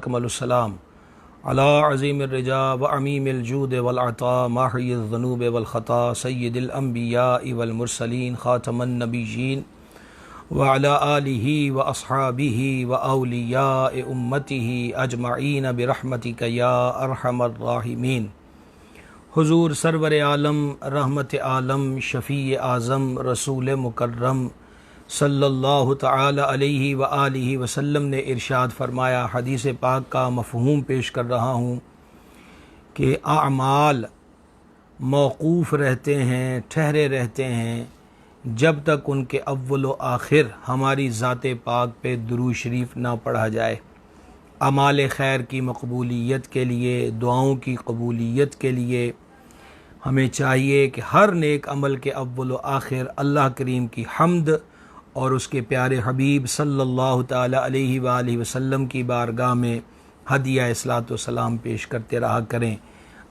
अकमलुस्सलाम अला अज़ीमिर्रिजा व अमीमिल-जूद वल-अता माहिय्यिज़-ज़ुनूब वल-ख़ता सय्यिदिल अंबिया वल मुरसलीन ख़ातमन नबिय्यीन व अला आलिहि व अस्हाबिहि व औलियाए उम्मतिहि अजमईन बिरहमतिका या अरहमर राहिमीन। हुज़ूर सरवर आलम रहमत आलम शफ़ी आज़म रसूल मुकर्रम सल्लल्लाहु तआला अलैहि व आलिहि वसल्लम ने इरशाद फरमाया, हदीस पाक का मफ़हूम पेश कर रहा हूँ कि आमाल मौक़ूफ़ रहते हैं, ठहरे रहते हैं जब तक उनके अव्वल व आखिर हमारी ज़ात पाक पे दुरूद शरीफ ना पढ़ा जाए। अमाल खैर की मकबूलियत के लिए, दुआओं की कबूलियत के लिए हमें चाहिए कि हर नेक अमल के अव्वल व आखिर अल्लाह करीम की हम्द और उसके प्यारे हबीब सल्लल्लाहु ताला अलैहि वालैहि वसल्लम की बारगाह में हदिया इस्लातो सलाम पेश करते रहा करें।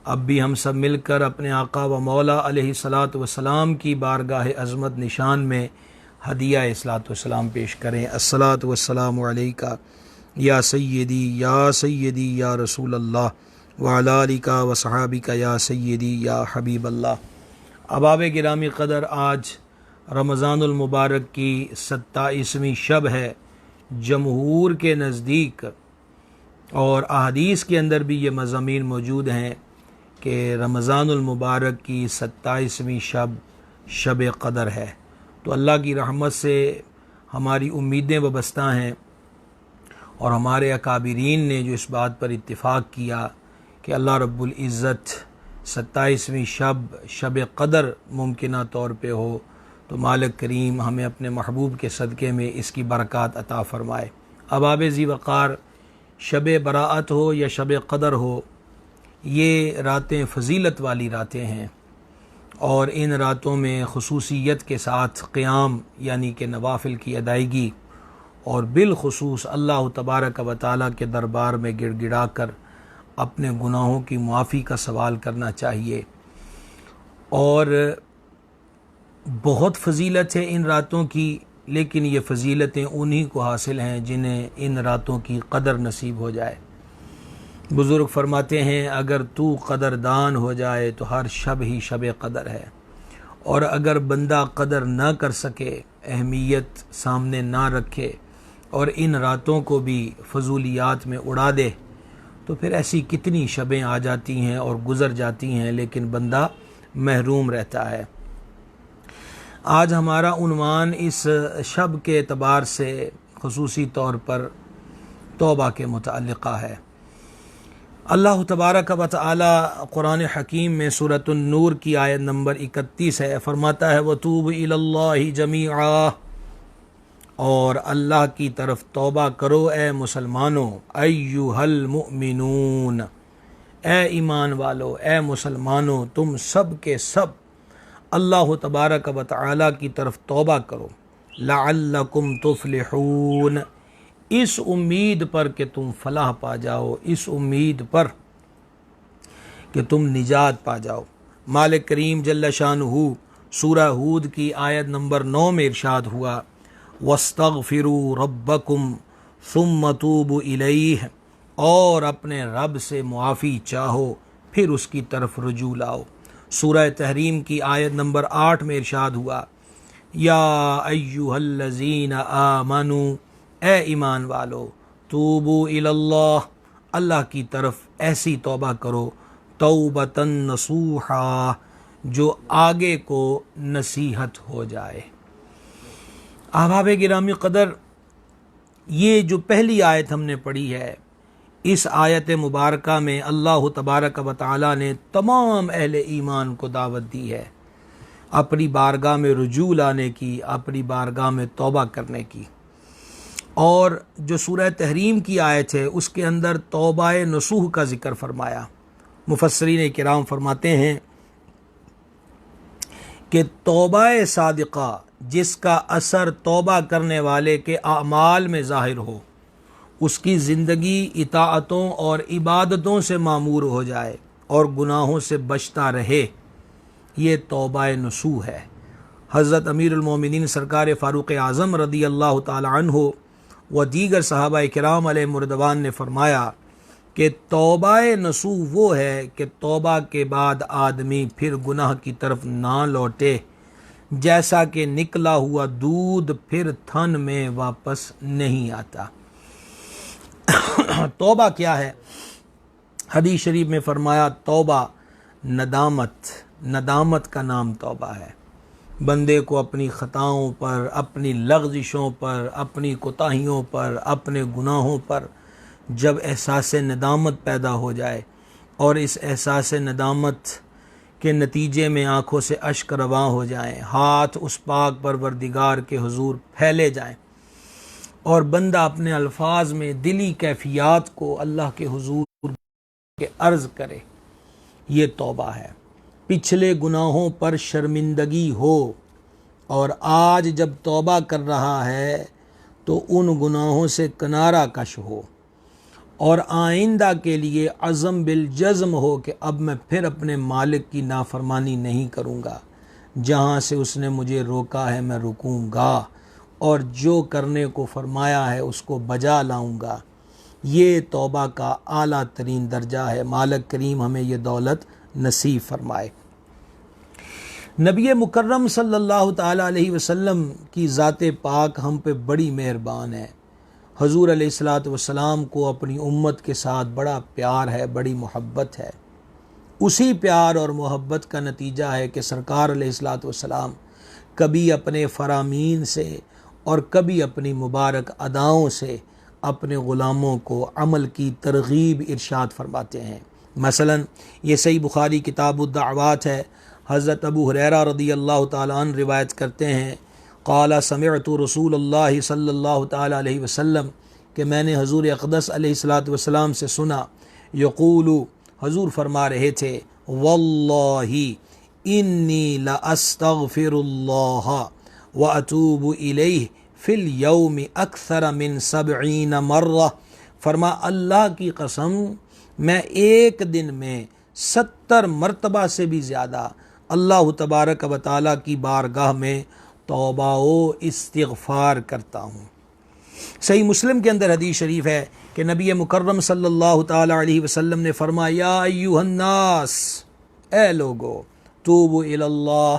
अब भी हम सब मिलकर अपने आका व मौला अलैहि सलातो वसलाम की बारगाह अज़मत निशान में हदिया इस्लातो सलाम पेश करें। अस्सलातु वस्सलामु अलैका या सय्यदी या रसूल अल्लाह व अला आलिका व सहाबिका या सय्यदी या हबीब अल्लाह। अहबाब गिरामी क़दर, आज रमज़ानुल मुबारक की 27वीं शब है जमहूर के नज़दीक, और अहादीस के अंदर भी ये मज़ामीन मौजूद हैं कि रमज़ानुल मुबारक की 27वीं शब शब क़दर है। तो अल्लाह की रहमत से हमारी उम्मीदें वबस्ता हैं, और हमारे अकाबिरीन ने जो इस बात पर इत्तिफ़ाक़ किया कि अल्लाह रब्बुल इज़्ज़त 27वीं शब क़दर मुमकिना तौर पे हो, तो मालिक करीम हमें अपने महबूब के सदक़े में इसकी बरक़ात अता फ़रमाए। अहबाब ज़ी वक़ार, शब बराअत हो या शब क़दर हो, ये रातें फ़जीलत वाली रातें हैं, और इन रातों में ख़ुसूसियत के साथ क़ियाम यानी कि नवाफ़िल की अदायगी और बिलख़ुसूस अल्लाह तबारक व तआला के दरबार में गिड़गिड़ा कर अपने गुनाहों की मुआफ़ी का सवाल करना चाहिए। और बहुत फ़जीलत है इन रातों की, लेकिन ये फ़जीलतें उन्हीं को हासिल हैं जिन्हें इन रातों की कदर नसीब हो जाए। बुज़ुर्ग फरमाते हैं, अगर तू कदरदान हो जाए तो हर शब ही शब कदर है, और अगर बंदा कदर ना कर सके, अहमियत सामने ना रखे और इन रातों को भी फजूलियात में उड़ा दे, तो फिर ऐसी कितनी शबें आ जाती हैं और गुज़र जाती हैं, लेकिन बंदा महरूम रहता है। आज हमारा उन्वान इस शब के एतबार से ख़ुसूसी तौर पर तौबा के मुतअल्लिक़ा है। अल्लाह तबारक व तआला कुरान हकीम में सूरतुन नूर की आयत नंबर 31 है, फरमाता है वतूब इलल्लाहि जमीआ, और अल्लाह की तरफ तौबा करो ए मुसलमानों, अय्युहल मुमिनून, ए ईमान वालो, ए मुसलमानों, तुम सब के सब अल्लाह तबारक व तआला की तरफ तौबा करो, लअल्लकुम तुफ्लिहून, इस उम्मीद पर कि तुम फलाह पा जाओ, इस उम्मीद पर कि तुम निजात पा जाओ। मालिक करीम जल्ल शानुहु सूरह हूद की आयत नंबर 9 में इरशाद हुआ, वस्तगफिरू रब्बकुम सुम्मा तूबू इलैह, और अपने रब से मुआफ़ी चाहो फिर उसकी तरफ रुजू लाओ। सूरह तहरीम की आयत नंबर 8 में इरशाद हुआ, या अय्युहल्लज़ीना आमनू, ए ईमान वालो, तूबू इलल्लाह, अल्लाह की तरफ ऐसी तौबा करो, तौबतन नसूहा, जो आगे को नसीहत हो जाए। अहबाब गिरामी क़दर, ये जो पहली आयत हमने पढ़ी है, इस आयत मुबारका में अल्लाह तबारक व तआला ने तमाम अहले ईमान को दावत दी है अपनी बारगाह में रुजू लाने की, अपनी बारगाह में तौबा करने की। और जो सूरह तहरीम की आयत है उसके अंदर तौबा नसूह का ज़िक्र फरमाया। मुफस्सिरीन किराम फरमाते हैं कि तौबा सादिक़ा, जिसका असर तौबा करने वाले के आमाल में ज़ाहिर हो, उसकी ज़िंदगी इताअतों और इबादतों से मामूर हो जाए और गुनाहों से बचता रहे, ये तौबा नसूह है। हज़रत अमीरुल मोमिनीन सरकार फ़ारूक़ आज़म रदी अल्लाह ताला अन्हु व दीगर सहाबा किराम अलैहिर्रिदवान ने फरमाया कि तौबा नसूह वो है कि तौबा के बाद आदमी फिर गुनाह की तरफ ना लौटे, जैसा कि निकला हुआ दूध फिर थन में वापस नहीं आता। तौबा क्या है? हदीस शरीफ में फरमाया तौबा नदामत का नाम तौबा है। बंदे को अपनी ख़ताओं पर, अपनी लग़ज़िशों पर, अपनी कोताहियों पर, अपने गुनाहों पर जब एहसास नदामत पैदा हो जाए और इस एहसास नदामत के नतीजे में आँखों से अश्क रवां हो जाएं, हाथ उस पाक परवरदिगार के हुजूर फैले जाएं और बंदा अपने अल्फाज में दिली कैफियत को अल्लाह के हुजूर के अर्ज़ करे, ये तौबा है। पिछले गुनाहों पर शर्मिंदगी हो और आज जब तौबा कर रहा है तो उन गुनाहों से किनारा कश हो और आइंदा के लिए अज़म बिल जज़्म हो कि अब मैं फिर अपने मालिक की नाफरमानी नहीं करूँगा, जहाँ से उसने मुझे रोका है मैं रुकूँगा और जो करने को फरमाया है उसको बजा लाऊँगा। ये तौबा का आला तरीन दर्जा है। मालिक करीम हमें ये दौलत नसीब फरमाए। नबी मुकर्रम सल्लल्लाहु ताला अलैहि वसल्लम की ज़ाते पाक हम पे बड़ी मेहरबान है। हजूर अलैहिस्सलातु वस्सलाम को अपनी उम्मत के साथ बड़ा प्यार है, बड़ी मोहब्बत है। उसी प्यार और मोहब्बत का नतीजा है कि सरकार अलैहिस्सलातु वस्सलाम कभी अपने फ़रामीन से और कभी अपनी मुबारक अदाओं से अपने ग़ुलामों को अमल की तरगीब इरशाद फरमाते हैं। मसलन ये सही बुखारी किताबुद्दावात है। हज़रत अबू हुरैरा रज़ियल्लाहु ताला अन्हु रिवायत करते हैं, क़ाला समिअतु रसूलुल्लाह सल्लल्लाहु ताला अलैहि वसल्लम, कि मैंने हजूर अक़दस अलैहिस्सलातु वस्सलाम से सुना, यक़ूलु, हजूर फरमा रहे थे, वल्लाही इन्नी ला अस्तग़फिरुल्लाह व अतूबु इलैहि फिल यौमि अक्सर मिन सबईन मर्रा। फरमा अल्लाह की कसम मैं एक दिन में 70 मरतबा से भी ज़्यादा अल्लाह तबारक व तआला की बारगाह में तौबा व इस्तिग़फ़ार करता हूँ। सही मुस्लिम के अंदर हदीस शरीफ है कि नबी मुकर्रम सल्लल्लाहु ताला अलैहि वसल्लम ने फरमाया, या अय्युहन्नास, ए लोगो, तूबू इलल्लाह,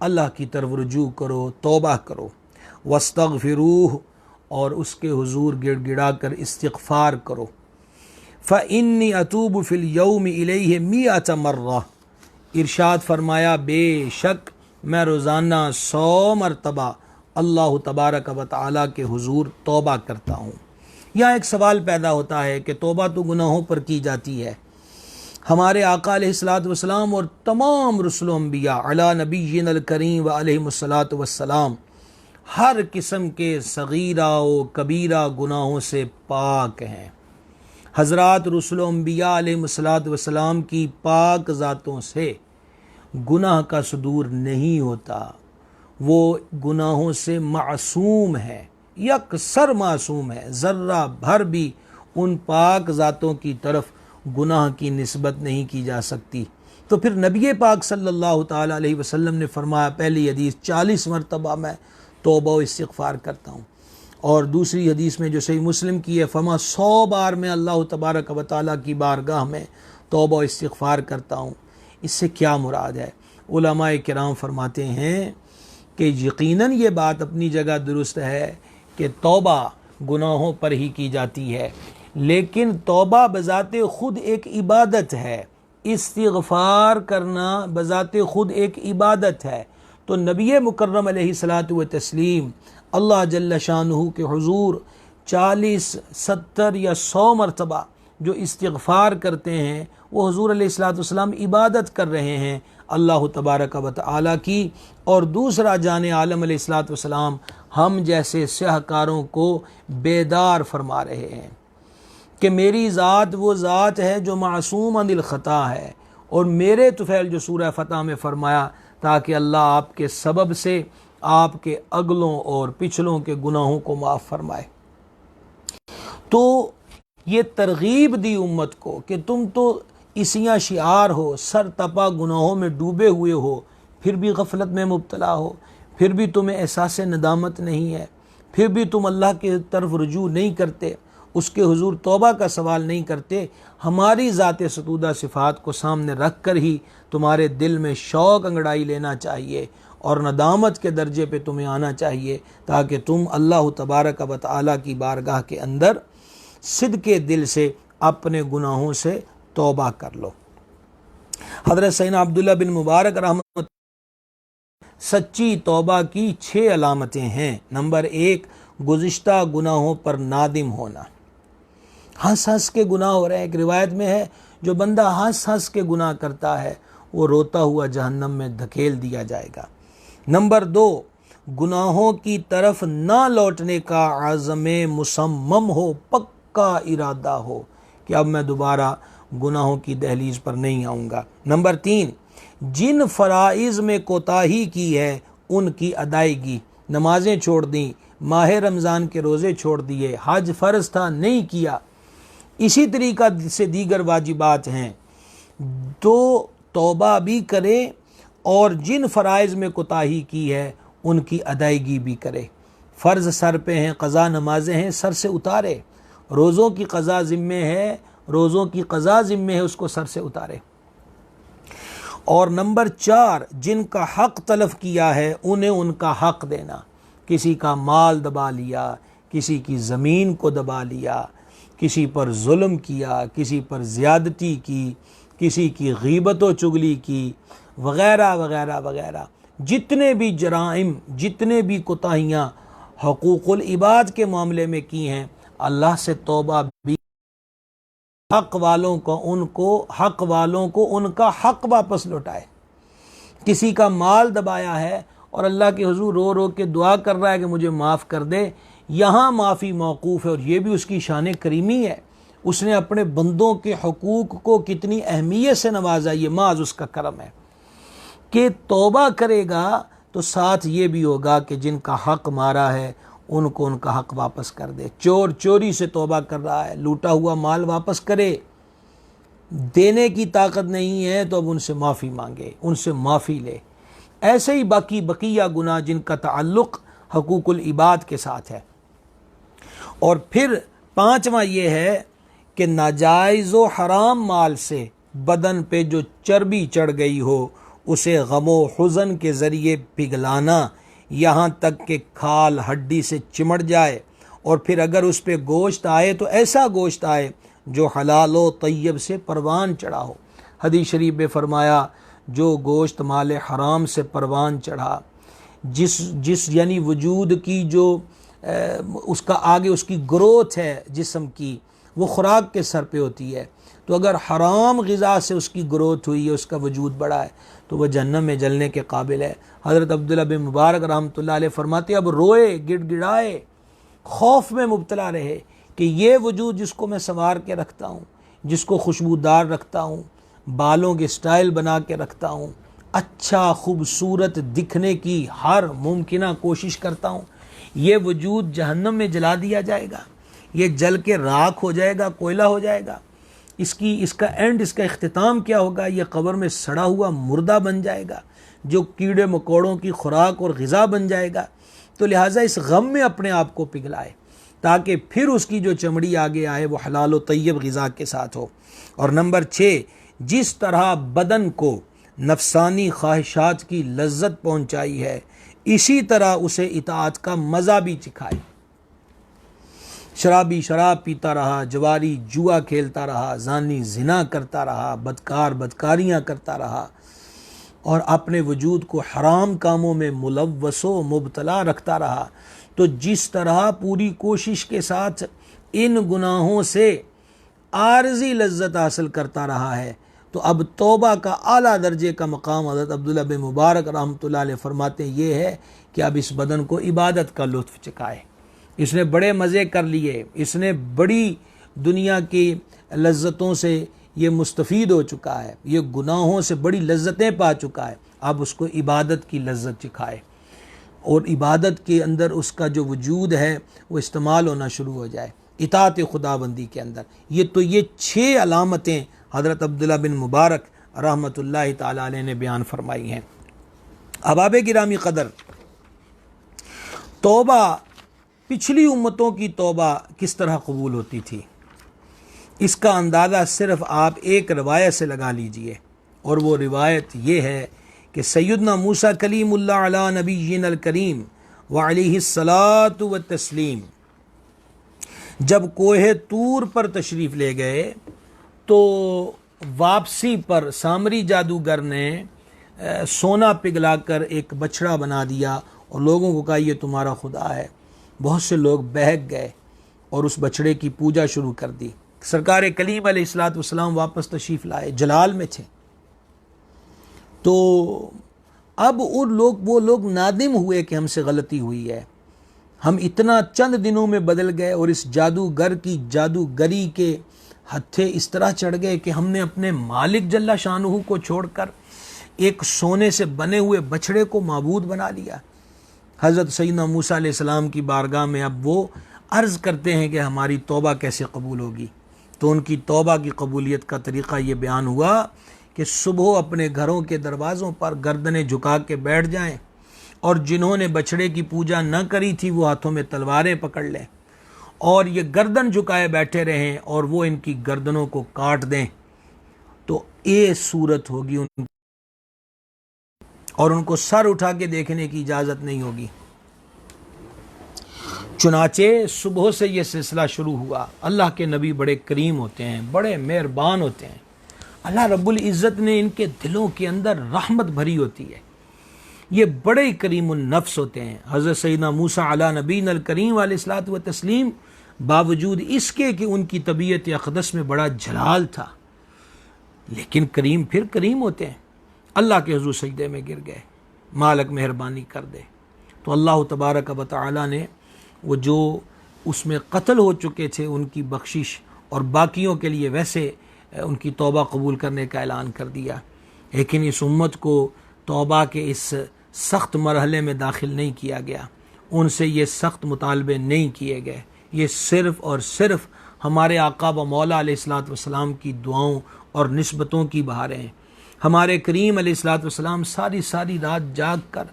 अल्लाह की तरफ रुजू करो, तौबा करो, वस्तग़फिरूह, और उसके हुजूर गिड़गिड़ा कर इस्तिग़फ़ार करो, फ़इन्नी अतूबु फ़िल यौमि इलैहि मिअत मर्रा। इरशाद फरमाया बेशक मैं रोज़ाना 100 मरतबा अल्लाह तबारक व तआला के हुजूर तौबा करता हूँ। यहाँ एक सवाल पैदा होता है कि तौबा तो गुनाहों पर की जाती है। हमारे आका अलैहिस्सलातु वस्सलाम और तमाम रुसुल अंबिया अला नबिय्यिनल करीम व अलैहिमुस्सलातु वस्सलाम हर किस्म के सगीरा व कबीरा गुनाहों से पाक हैं। हज़रात रुसुल अंबिया अलैहिमुस्सलातु वस्सलाम की पाक ज़ातों से गुनाह का सुदूर नहीं होता। वो गुनाहों से मासूम है, यकसर मासूम है। ज़र्रा भर भी उन पाक ज़ातों की तरफ गुनाह की निस्बत नहीं की जा सकती। तो फिर नबी पाक सल्लल्लाहु ताला अलैहि वसल्लम ने फरमाया, पहली हदीस 40 मरतबा मैं तौबा व इस्तिग़फ़ार करता हूँ, और दूसरी हदीस में जो सही मुस्लिम की है, फरमा 100 बार मैं अल्लाह तबारक व तआला की बारगाह में तौबा व इस्तिग़फ़ार करता हूँ। इससे क्या मुराद है? उलमाए किराम फरमाते हैं कि यकीनन ये बात अपनी जगह दुरुस्त है कि तौबा गुनाहों पर ही की जाती है, लेकिन तौबा बज़ाते ख़ुद एक इबादत है। इस्तिग़फ़ार करना बज़ाते ख़ुद एक इबादत है। तो नबी मुकर्रम अलैहिस्सलातु व तस्लीम अल्लाह जल्ल शानुहु के हुजूर 40, 70 या 100 मरतबा जो इस्तिग़फ़ार करते हैं, वो हुजूर अलैहिस्सलातु वस्सलाम इबादत कर रहे हैं अल्लाह तबारक व तआला की। और दूसरा जाने आलम अलैहिस्सलातु वस्सलाम हम जैसे स्याहकारों को बेदार फरमा रहे हैं कि मेरी ज़ात वो ज़ात है जो मासूम अनिल ख़ता है, और मेरे तुफ़ैल जो सूरह फ़तह में फ़रमाया, ताकि अल्लाह आपके सबब से आपके अगलों और पिछलों के गुनाहों को माफ़ फरमाए। तो ये तरगीब दी उम्मत को कि तुम तो इसियाँ शिआर हो, सर तपा गुनाहों में डूबे हुए हो, फिर भी गफलत में मुब्तला हो, फिर भी तुम्हें एहसास नदामत नहीं है, फिर भी तुम अल्लाह के तरफ रुजू नहीं करते, उसके हुजूर तौबा का सवाल नहीं करते। हमारी ज़ात सतूदा सिफ़ात को सामने रख कर ही तुम्हारे दिल में शौक़ अंगड़ाई लेना चाहिए और नदामत के दर्जे पे तुम्हें आना चाहिए, ताकि तुम अल्लाह तबारक व तआला की बारगाह के अंदर सिद्के दिल से अपने गुनाहों से तौबा कर लो। हज़रत सैयदना अब्दुल्लाह बिन मुबारक रहमत सच्ची तौबा की 6 अलामतें हैं। नंबर 1, गुज़िश्ता गुनाहों पर नादिम होना। हंस हंस के गुनाह हो रहे हैं। एक रिवायत में है, जो बंदा हंस हंस के गुनाह करता है वो रोता हुआ जहन्नम में धकेल दिया जाएगा। नंबर 2, गुनाहों की तरफ ना लौटने का आज़म मुसम्मम हो, पक्का इरादा हो कि अब मैं दोबारा गुनाहों की दहलीज पर नहीं आऊँगा। नंबर 3, जिन फ़राइज़ में कोताही की है उनकी अदायगी। नमाजें छोड़ दी, माह रमज़ान के रोज़े छोड़ दिए, हज फ़र्ज़ था नहीं किया, इसी तरीक़ा से दीगर वाजिबात हैं, तो तौबा भी करे और जिन फ़राइज़ में कोताही की है उनकी अदायगी भी करे। फ़र्ज़ सर पे हैं, क़ज़ा नमाजें हैं, सर से उतारे। रोज़ों की क़ज़ा ज़िम्मे है, रोज़ों की क़ज़ा ज़िम्मे है, उसको सर से उतारे। और नंबर 4, जिनका हक़ तलफ़ किया है उन्हें उनका हक़ देना। किसी का माल दबा लिया, किसी की ज़मीन को दबा लिया, किसी पर जुल्म किया, किसी पर ज़्यादती की, किसी की ग़ीबत व चुगली की, वग़ैरह वग़ैरह वग़ैरह, जितने भी जराइम, जितने भी कोताहियाँ हक़ूक़ुल इबाद के मामले में की हैं, अल्लाह से तौबा भी। हक़ वालों को उनका हक़ वापस लौटाए। किसी का माल दबाया है और अल्लाह के हुज़ूर रो रो के दुआ कर रहा है कि मुझे माफ़ कर दे, यहाँ माफ़ी मौकूफ़ है और ये भी उसकी शान करीमी है। उसने अपने बंदों के हकूक़ को कितनी अहमियत से नवाजा, ये माज़ उसका करम है कि तौबा करेगा तो साथ ये भी होगा कि जिनका हक़ मारा है उनको उनका हक़ वापस कर दे। चोर चोरी से तौबा कर रहा है, लूटा हुआ माल वापस करे, देने की ताकत नहीं है तो अब उनसे माफ़ी मांगे, उनसे माफ़ी ले। ऐसे ही बाकी बकिया गुनाह जिनका ताल्लुक़ हकूक़ुल इबाद के साथ है। और फिर 5वां ये है कि नाजायज़ व हराम माल से बदन पे जो चर्बी चढ़ गई हो उसे गमो हुज़न के ज़रिए पिघलाना, यहाँ तक कि खाल हड्डी से चिमट जाए। और फिर अगर उस पे गोश्त आए तो ऐसा गोश्त आए जो हलाल व तय्यब से परवान चढ़ा हो। हदीस शरीफ में फरमाया, जो गोश्त माल हराम से परवान चढ़ा, जिस यानी वजूद की जो उसका आगे उसकी ग्रोथ है जिस्म की, वो खुराक के सर पे होती है। तो अगर हराम ग़िज़ा से उसकी ग्रोथ हुई है, उसका वजूद बढ़ा है, तो वह जहन्नम में जलने के काबिल है। हज़रत अब्दुल्लाह बिन मुबारक रहमतुल्लाह अलैह फरमाते, अब रोए, गिड़गिड़ाए, खौफ में मुब्तला रहे कि ये वजूद जिसको मैं संवार के रखता हूँ, जिसको खुशबूदार रखता हूँ, बालों के स्टाइल बना के रखता हूँ, अच्छा खूबसूरत दिखने की हर मुमकिना कोशिश करता हूँ, ये वजूद जहन्नम में जला दिया जाएगा, ये जल के राख हो जाएगा, कोयला हो जाएगा। इसका एंड, इसका इख्तिताम क्या होगा? ये कब्र में सड़ा हुआ मुर्दा बन जाएगा, जो कीड़े मकोड़ों की खुराक और ग़िज़ा बन जाएगा। तो लिहाजा इस गम में अपने आप को पिघलाए ताकि फिर उसकी जो चमड़ी आगे आए वो हलाल व तय्यब ग़िज़ा के साथ हो। और नंबर 6, जिस तरह बदन को नफसानी ख्वाहिशात की लज्जत पहुँचाई है, इसी तरह उसे इताअत का मज़ा भी चिखाए। शराबी शराब पीता रहा, जवारी जुआ खेलता रहा, जानी जिना करता रहा, बदकार बदकारियाँ करता रहा और अपने वजूद को हराम कामों में मुलव्वसो मुबतला रखता रहा, तो जिस तरह पूरी कोशिश के साथ इन गुनाहों से आरज़ी लज्जत हासिल करता रहा है, तो अब तौबा का आला दर्जे का मकाम हज़रत अब्दुल्लाह बिन मुबारक रहमतुल्लाह अलैह फरमाते ये है कि अब इस बदन को इबादत का लुत्फ़ चखाए। इसने बड़े मज़े कर लिए, इसने बड़ी दुनिया की लज्जतों से ये मुस्तफ़ीद हो चुका है, ये गुनाहों से बड़ी लज्जतें पा चुका है, अब उसको इबादत की लज्जत चखाए और इबादत के अंदर उसका जो वजूद है वो इस्तेमाल होना शुरू हो जाए इताअत खुदाबंदी के अंदर। ये 6 अलामतें हज़रत अब्दुल्लाह बिन मुबारक रहमतुल्लाहि ताला अलैह ने बयान फरमाई हैं। अहबाब गिरामी क़दर, तौबा पिछली उम्मतों की तौबा किस तरह कबूल होती थी, इसका अंदाज़ा सिर्फ आप एक रिवायत से लगा लीजिए, और वो रिवायत ये है कि सैयदना मूसा कलीमुल्लाह अला नबीय्यिन अल करीम व अलैहिस्सलातु व तस्लीम जब कोहे तूर पर तशरीफ़ ले गए तो वापसी पर सामरी जादूगर ने सोना पिघलाकर एक बछड़ा बना दिया और लोगों को कहा यह तुम्हारा खुदा है। बहुत से लोग बहक गए और उस बछड़े की पूजा शुरू कर दी। सरकार कलीम अलैहिस्सलाम वापस तशरीफ़ लाए, जलाल में थे। तो अब वो लोग नादिम हुए कि हमसे गलती हुई है, हम इतना चंद दिनों में बदल गए और इस जादूगर की जादूगरी के हत्थे इस तरह चढ़ गए कि हमने अपने मालिक जल्ला शानुहु को छोड़कर एक सोने से बने हुए बछड़े को माबूद बना लिया। हज़रत सैयदना मूसा अलैहिस्सलाम की बारगाह में अब वो अर्ज़ करते हैं कि हमारी तौबा कैसे कबूल होगी। तो उनकी तौबा की कबूलियत का तरीक़ा ये बयान हुआ कि सुबह अपने घरों के दरवाज़ों पर गर्दनें झुका के बैठ जाएं और जिन्होंने बछड़े की पूजा न करी थी वो हाथों में तलवारें पकड़ लें और ये गर्दन झुकाए बैठे रहें और वो इनकी गर्दनों को काट दें। तो ये सूरत होगी उन और उनको सर उठा के देखने की इजाज़त नहीं होगी। चुनाचे सुबह से ये सिलसिला शुरू हुआ। अल्लाह के नबी बड़े करीम होते हैं, बड़े मेहरबान होते हैं। अल्लाह रब्बुल इज़्ज़त ने इनके दिलों के अंदर रहमत भरी होती है। ये बड़े करीमुन नफ्स होते हैं। हज़रत सैयदना मूसा अला नबीना अल करीम अलैहिस्सलातु व तस्लीम बावजूद इसके कि उनकी तबीयत अक़दस में बड़ा जलाल था, लेकिन करीम फिर करीम होते हैं। अल्लाह के हुज़ूर सजदे में गिर गए, मालिक मेहरबानी कर दे। तो अल्लाह तबारक व तआला ने वो जो उसमें कत्ल हो चुके थे उनकी बख्शिश और बाकियों के लिए वैसे उनकी तौबा कबूल करने का ऐलान कर दिया। लेकिन इस उम्मत को तौबा के इस सख्त मरहले में दाखिल नहीं किया गया, उनसे ये सख्त मुतालबे नहीं किए गए। ये सिर्फ़ और सिर्फ हमारे आका व मौला अलैहिस्सलातु वस्सलाम की दुआओं और निस्बतों की बहारें हैं। हमारे करीम अलैहिस्सलातु वस्सलाम सारी सारी रात जाग कर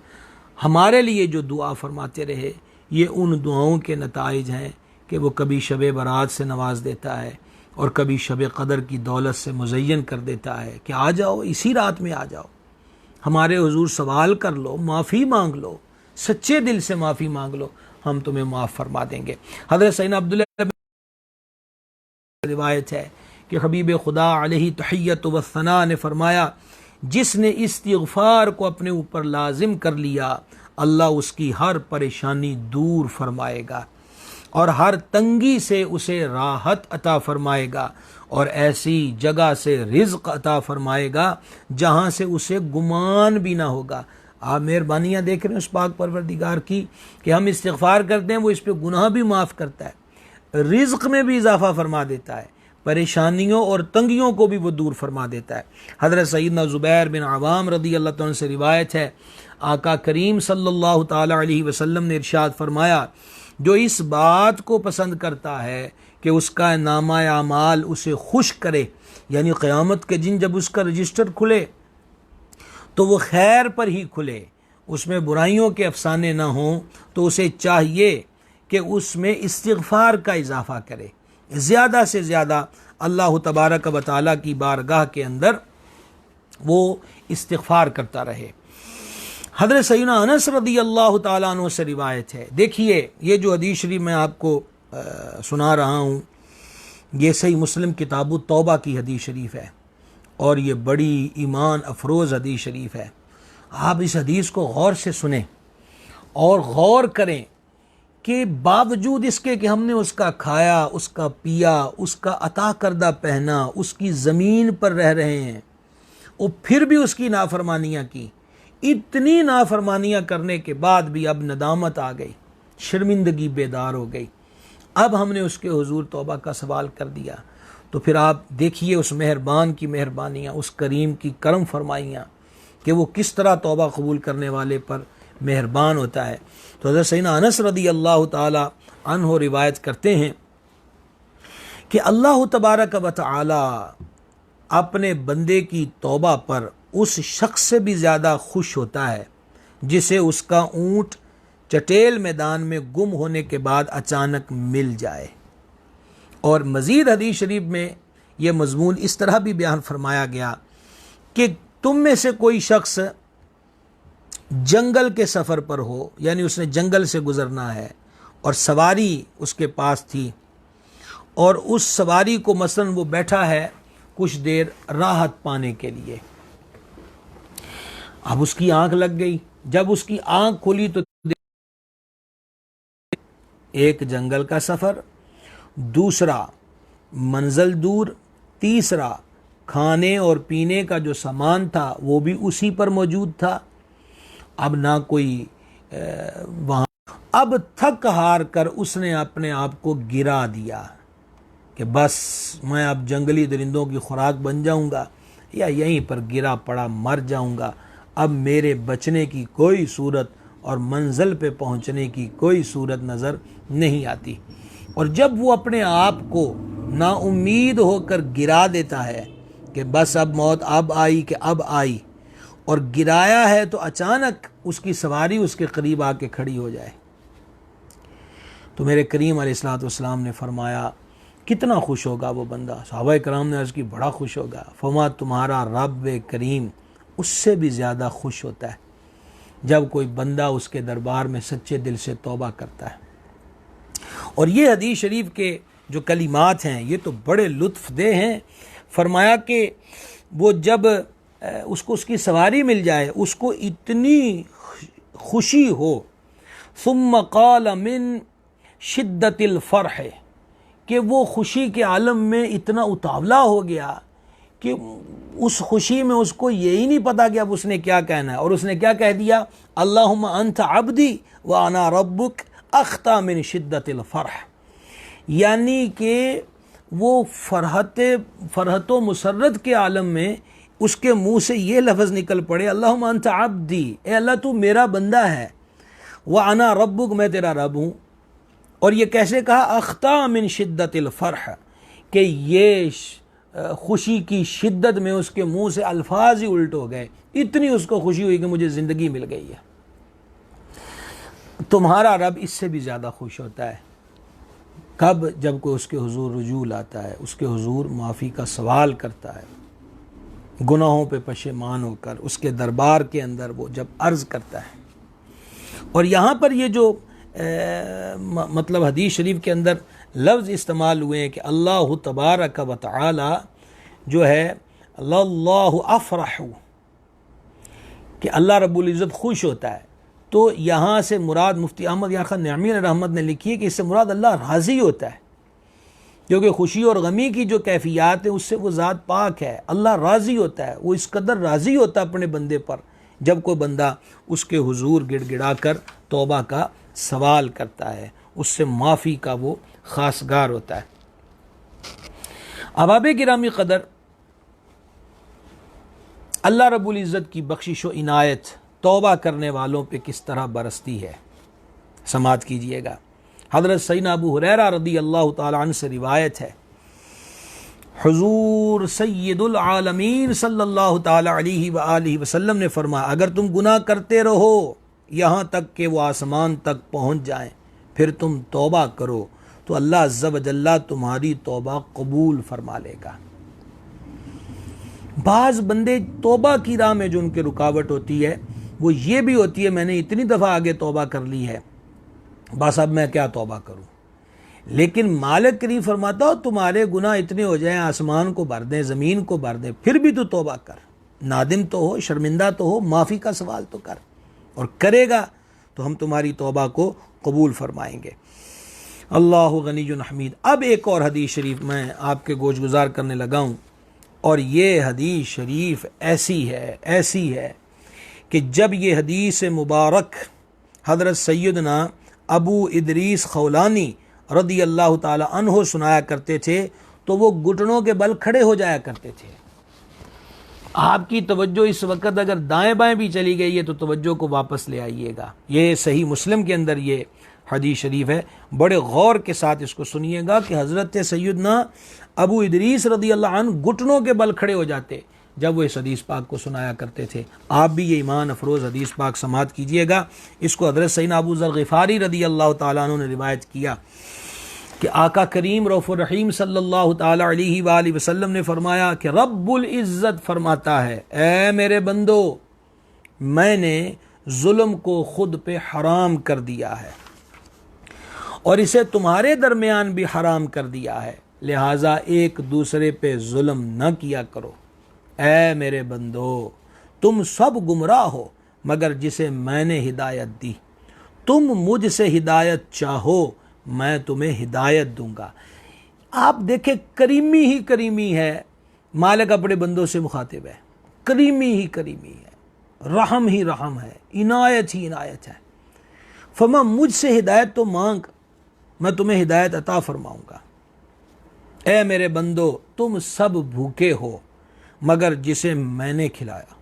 हमारे लिए जो दुआ फरमाते रहे, ये उन दुआओं के नताइज हैं कि वो कभी शब बरात से नवाज देता है और कभी शब क़दर की दौलत से मुज़य्यन कर देता है कि आ जाओ, इसी रात में आ जाओ, हमारे हुजूर सवाल कर लो, माफ़ी मांग लो, सच्चे दिल से माफ़ी मांग लो, हम तुम्हें माफ़ फरमा देंगे। हज़रत सैयदना अब्दुल्लाह रिवायत है कि हबीब खुदा अलैहि तहियत व सना ने फरमाया, जिसने इस्तिग़फ़ार को अपने ऊपर लाजिम कर लिया, अल्लाह उसकी हर परेशानी दूर फरमाएगा और हर तंगी से उसे राहत अता फरमाएगा और ऐसी जगह से रिज़्क़ अता फरमाएगा जहाँ से उसे गुमान भी ना होगा। आप मेहरबानियाँ देख रहे हैं उस पाक परवरदिगार की कि हम इस्तिग़फ़ार करते हैं, वो इस पर गुनाह भी माफ़ करता है, रिज़्क़ में भी इजाफ़ा फरमा देता है, परेशानियों और तंगियों को भी वो दूर फरमा देता है। हज़रत सैयदना ज़ुबैर बिन अवाम रज़ी अल्लाह तआला से रिवायत है, आका करीम सल्लल्लाहु ताला अलैहि वसल्लम ने इरशाद फरमाया, जो इस बात को पसंद करता है कि उसका नामा आमाल उसे खुश करे, यानी क़यामत के दिन जब उसका रजिस्टर खुले तो वो खैर पर ही खुले, उसमें बुराइयों के अफसाने ना हों, तो उसे चाहिए कि उसमें इस्तिग़फ़ार का इजाफ़ा करे, ज़्यादा से ज़्यादा अल्लाह तबारक व तआला की बारगाह के अंदर वो इस्तिग़फ़ार करता रहे। हज़रत सैयदना अनस रज़ी अल्लाह तआला अन्हु से रिवायत है। देखिए ये जो हदीस शरीफ मैं आपको सुना रहा हूँ, ये सही मुस्लिम किताबु तौबा की हदीस शरीफ है और ये बड़ी ईमान अफरोज़ हदीस शरीफ है। आप इस हदीस को गौर से सुने और गौर करें कि बावजूद इसके कि हमने उसका खाया, उसका पिया, उसका अता करदा पहना, उसकी ज़मीन पर रह रहे हैं, और फिर भी उसकी नाफरमानियाँ की। इतनी नाफरमानियाँ करने के बाद भी अब नदामत आ गई, शर्मिंदगी बेदार हो गई, अब हमने उसके हुजूर तौबा का सवाल कर दिया। तो फिर आप देखिए उस मेहरबान की मेहरबानियाँ, उस करीम की करम फरमाइयाँ कि वो किस तरह तौबा कबूल करने वाले पर मेहरबान होता है। तो हज़रत सैयदना अनस रज़ी अल्लाह ताला अन्हु रिवायत करते हैं कि अल्लाह तबारक व तआला अपने बंदे की तौबा पर उस शख्स से भी ज़्यादा खुश होता है जिसे उसका ऊँट चटेल मैदान में गुम होने के बाद अचानक मिल जाए। और मज़ीद हदीस शरीफ में यह मज़मून इस तरह भी बयान फरमाया गया कि तुम में से कोई शख्स जंगल के सफ़र पर हो, यानी उसने जंगल से गुज़रना है और सवारी उसके पास थी, और उस सवारी को मसलन वो बैठा है कुछ देर राहत पाने के लिए। अब उसकी आंख लग गई। जब उसकी आंख खुली तो एक जंगल का सफ़र, दूसरा मंजिल दूर, तीसरा खाने और पीने का जो सामान था वो भी उसी पर मौजूद था। अब ना कोई वहाँ, अब थक हार कर उसने अपने आप को गिरा दिया कि बस मैं अब जंगली दरिंदों की खुराक बन जाऊंगा या यहीं पर गिरा पड़ा मर जाऊंगा। अब मेरे बचने की कोई सूरत और मंजिल पे पहुंचने की कोई सूरत नज़र नहीं आती। और जब वो अपने आप को नाउम्मीद होकर गिरा देता है कि बस अब मौत अब आई कि अब आई, और गिराया है तो अचानक उसकी सवारी उसके करीब आके खड़ी हो जाए, तो मेरे करीम अलैहिस्सलाम ने फरमाया कितना खुश होगा वो बंदा। सहाबा कराम ने अर्ज़ की बड़ा खुश होगा। फरमा तुम्हारा रब करीम उससे भी ज़्यादा खुश होता है जब कोई बंदा उसके दरबार में सच्चे दिल से तौबा करता है। और ये हदीस शरीफ के जो कलिमात हैं ये तो बड़े लुत्फ़देह हैं। फरमाया कि वो जब उसको उसकी सवारी मिल जाए उसको इतनी खुशी हो, सुम्मा क़ाल मिन शिद्दतिल फ़रह, कि वो खुशी के आलम में इतना उतावला हो गया कि उस खुशी में उसको यही नहीं पता कि अब उसने क्या कहना है। और उसने क्या कह दिया, अल्लाहुम्मा अंत अब्दी व अना रब्बुक अख्ता मिन शिद्दतिल फ़रह, यानी कि वो फ़रहत मुसर्रत के आलम में उसके मुंह से ये लफ्ज़ निकल पड़े, अल्लाहुम्मा अंत अब्दी, ए अल्लाह तू मेरा बंदा है, व अना रब्बुक, मैं तेरा रब हूँ। और ये कैसे कहा, अख्ता मिन शिद्दतिल फ़रह, कि ये खुशी की शिद्दत में उसके मुंह से अल्फाज ही उल्ट हो गए। इतनी उसको खुशी हुई कि मुझे ज़िंदगी मिल गई है। तुम्हारा रब इससे भी ज़्यादा खुश होता है कब, जब कोई उसके हुजूर रुजू लाता है, उसके हुजूर माफ़ी का सवाल करता है, गुनाहों पे पशेमान होकर उसके दरबार के अंदर वो जब अर्ज़ करता है। और यहाँ पर ये जो मतलब हदीस शरीफ के अंदर लफ्ज़ इस्तेमाल हुए हैं कि अल्लाह तबारक व तआला जो है अल्लाहु अफ़रहु, कि अल्लाह रब्बुल इज़्ज़त खुश होता है, तो यहाँ से मुराद मुफ्ती अहमद यार खान नईमी रहमत ने लिखी है कि इससे मुराद अल्लाह राज़ी होता है, क्योंकि खुशी और गमी की जो कैफियत है उससे वो ज़ात पाक है। अल्लाह राज़ी होता है, वो इस कदर राज़ी होता है अपने बंदे पर जब कोई बंदा उसके हुजूर गिड़गिड़ा कर तौबा का सवाल करता है, उससे माफ़ी का वो खासगार होता है। अहबाब गिरामी क़दर, अल्लाह रब्बुल इज़्ज़त की बख्शिश व इनायत तौबा करने वालों पे किस तरह बरसती है, समात कीजिएगा। हज़रत सैयदना अबू हुरैरा रज़ी अल्लाह तआला अन्हु से रिवायत है, हुज़ूर सय्यदुल आलमीन सल्लल्लाहु तआला अलैहि व आलिहि वसल्लम ने फरमाया, अगर तुम गुनाह करते रहो यहाँ तक कि वो आसमान तक पहुँच जाएं, फिर तुम तौबा करो तो अल्लाह अज़्ज़ा व जल्ला तुम्हारी तौबा कबूल फरमा लेगा। बाज़ बंदे तौबा की राह में जो उनकी रुकावट होती है वो ये भी होती है, मैंने इतनी दफ़ा आगे तौबा कर ली है, बस अब मैं क्या तौबा करूं। लेकिन मालिक करीम फरमाता हो तुम्हारे गुनाह इतने हो जाएं आसमान को भर दें, ज़मीन को भर दें, फिर भी तू तौबा कर, नादिम तो हो, शर्मिंदा तो हो, माफ़ी का सवाल तो कर, और करेगा तो हम तुम्हारी तौबा को कबूल फरमाएंगे। अल्लाहु गनीयुन हमीद। अब एक और हदीस शरीफ मैं आपके गोश गुजार करने लगा हूँ, और ये हदीस शरीफ ऐसी है कि जब ये हदीस मुबारक हज़रत सैयदना अबू इदरीस खौलानी रदी अल्लाह ताला अन्हो सुनाया करते थे तो वो घुटनों के बल खड़े हो जाया करते थे। आपकी तवज्जो इस वक्त अगर दाएं बाएं भी चली गई है तो तवज्जो को वापस ले आइएगा। ये सही मुस्लिम के अंदर ये हदीस शरीफ है, बड़े गौर के साथ इसको सुनिएगा कि हज़रत सैयदना अबू इदरीस रदी अल्लाह अन्हु घुटनों के बल खड़े हो जाते, जब वो इस हदीस पाक को सुनाया करते थे। आप भी ये ईमान अफरोज़ हदीस पाक समात कीजिएगा। इसको हज़रत सैयदना अबू ज़र ग़िफ़ारी रदी अल्लाह ताला अन्हु ने रिवायत किया कि आका करीम रऊफ़ुर रहीम सल्लल्लाहु ताला अलैहि वसल्लम ने फरमाया कि रब्बुल इज़्ज़त फरमाता है, ए मेरे बंदो, मैंने जुल्म को खुद पे हराम कर दिया है और इसे तुम्हारे दरमियान भी हराम कर दिया है, लिहाजा एक दूसरे पे जुल्म न किया करो। ऐ मेरे बंदो, तुम सब गुमराह हो मगर जिसे मैंने हिदायत दी, तुम मुझसे हिदायत चाहो मैं तुम्हें हिदायत दूंगा। आप देखें, करीमी ही करीमी है, मालिक अपने बंदों से मुखातिब है, करीमी ही करीमी है, रहम ही रहम है, इनायत ही इनायत है। फरमा मुझसे हिदायत तो मांग, मैं तुम्हें हिदायत अता फरमाऊंगा। ऐ मेरे बंदो, तुम सब भूखे हो मगर जिसे मैंने खिलाया।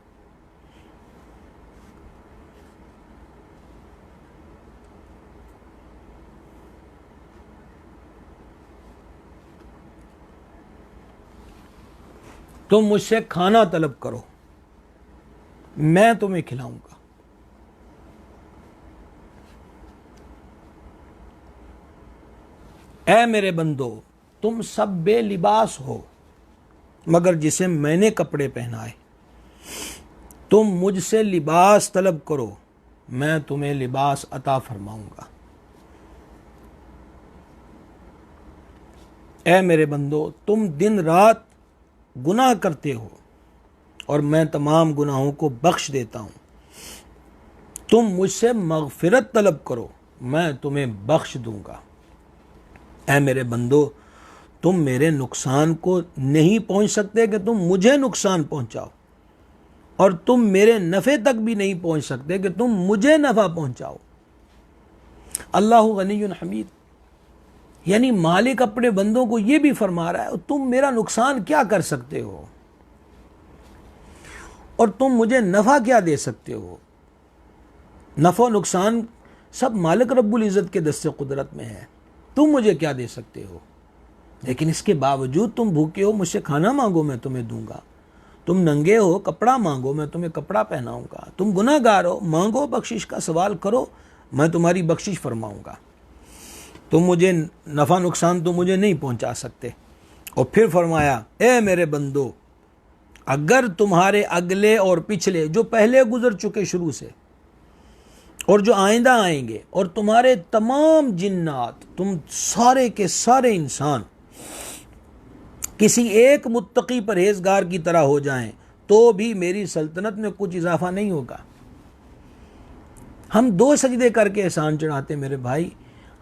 तुम मुझसे खाना तलब करो, मैं तुम्हें खिलाऊंगा। ऐ मेरे बंदो, तुम सब बेलिबास हो मगर जिसे मैंने कपड़े पहनाए। तुम मुझसे लिबास तलब करो, मैं तुम्हें लिबास अता फरमाऊंगा। ऐ मेरे बंदो, तुम दिन रात गुनाह करते हो और मैं तमाम गुनाहों को बख्श देता हूं। तुम मुझसे मगफिरत तलब करो, मैं तुम्हें बख्श दूंगा। ऐ मेरे बंदो, तुम मेरे नुकसान को नहीं पहुंच सकते कि तुम मुझे नुकसान पहुंचाओ, और तुम मेरे नफ़े तक भी नहीं पहुंच सकते कि तुम मुझे नफ़ा पहुंचाओ। अल्लाहु गनियुन हमीद, यानी मालिक अपने बंदों को यह भी फरमा रहा है, तुम मेरा नुकसान क्या कर सकते हो और तुम मुझे नफ़ा क्या दे सकते हो। नफ़ा नुकसान सब मालिक रब्बुल इज़्ज़त के दस्ते कुदरत में है, तुम मुझे क्या दे सकते हो। लेकिन इसके बावजूद तुम भूखे हो, मुझसे खाना मांगो मैं तुम्हें दूंगा। तुम नंगे हो, कपड़ा मांगो मैं तुम्हें कपड़ा पहनाऊंगा। तुम गुनाहगार हो, मांगो बख्शिश का सवाल करो, मैं तुम्हारी बख्शिश फरमाऊंगा। तुम मुझे नफ़ा नुकसान तुम मुझे नहीं पहुंचा सकते। और फिर फरमाया, ए मेरे बंदो, अगर तुम्हारे अगले और पिछले जो पहले गुजर चुके शुरू से और जो आइंदा आएंगे और तुम्हारे तमाम जिन्नात, तुम सारे के सारे इंसान किसी एक मुत्तकी परहेजगार की तरह हो जाएं तो भी मेरी सल्तनत में कुछ इजाफा नहीं होगा। हम 2 सजदे करके एहसान चढ़ाते मेरे भाई,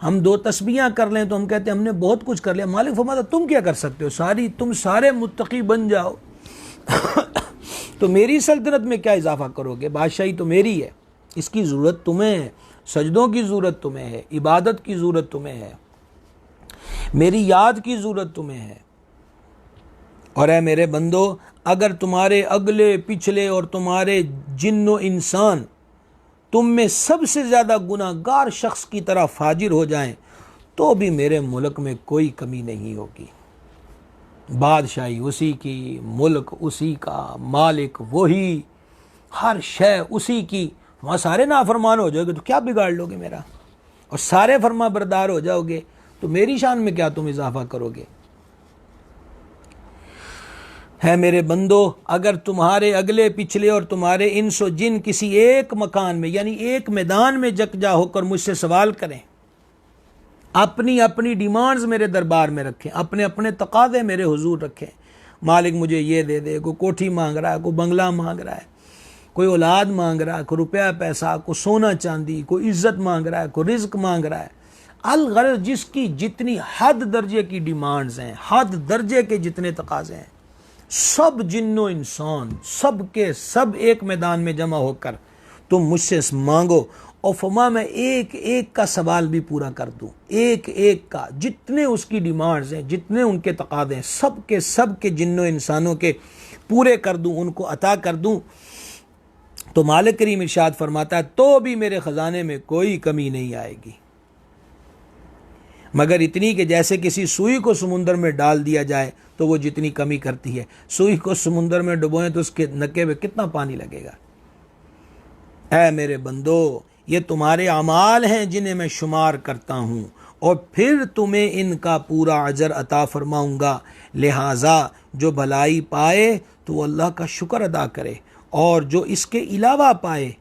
हम 2 तस्बीहां कर लें तो हम कहते हैं हमने बहुत कुछ कर लिया। मालिक फरमाता तुम क्या कर सकते हो, तुम सारे मुत्तकी बन जाओ तो मेरी सल्तनत में क्या इजाफा करोगे। बादशाही तो मेरी है, इसकी ज़रूरत तुम्हें है, सजदों की ज़रूरत तुम्हें है, इबादत की ज़रूरत तुम्हें है, मेरी याद की ज़रूरत तुम्हें है। और ऐ मेरे बंदो, अगर तुम्हारे अगले पिछले और तुम्हारे जिन्नो इंसान तुम में सबसे ज़्यादा गुनाहगार शख्स की तरह फाजिर हो जाएं तो भी मेरे मुल्क में कोई कमी नहीं होगी। बादशाही उसी की, मुल्क उसी का, मालिक वही, हर शय उसी की। वहाँ सारे नाफरमान हो जाओगे तो क्या बिगाड़ लोगे मेरा, और सारे फरमा बरदार हो जाओगे तो मेरी शान में क्या तुम इजाफा करोगे। है मेरे बंदो, अगर तुम्हारे अगले पिछले और तुम्हारे इंसो जिन किसी एक मकान में यानी एक मैदान में जकजा होकर मुझसे सवाल करें, अपनी अपनी डिमांड्स मेरे दरबार में रखें, अपने अपने तकाज़े मेरे हुजूर रखें। मालिक मुझे ये दे दे, कोई कोठी मांग रहा है, कोई बंगला मांग रहा है, कोई औलाद मांग रहा है, कोई रुपया पैसा, कोई सोना चांदी, कोई इज्जत मांग रहा है, कोई रिज्क मांग रहा है। अलगरज जिसकी जितनी हद दर्जे की डिमांड्स हैं, हद दर्जे के जितने तकाज़े हैं, सब जिन्नो इंसान सब के सब एक मैदान में जमा होकर तुम मुझसे मांगो, और फमा मैं एक एक का सवाल भी पूरा कर दूं, एक एक का, जितने उसकी डिमांड्स हैं, जितने उनके तकाज़े हैं, सब के जिन्नो इंसानों के पूरे कर दूं, उनको अता कर दूं। तो मालिक करीम इरशाद फरमाता है तो भी मेरे ख़जाने में कोई कमी नहीं आएगी। मगर इतनी कि जैसे किसी सुई को समुंदर में डाल दिया जाए तो वो जितनी कमी करती है। सुई को समुंदर में डुबोएं तो उसके नक्के में कितना पानी लगेगा। ऐ मेरे बंदो, ये तुम्हारे अमाल हैं जिन्हें मैं शुमार करता हूँ और फिर तुम्हें इनका पूरा अजर अता फरमाऊँगा। लिहाजा जो भलाई पाए तो वो अल्लाह का शुक्र अदा करे, और जो इसके अलावा पाए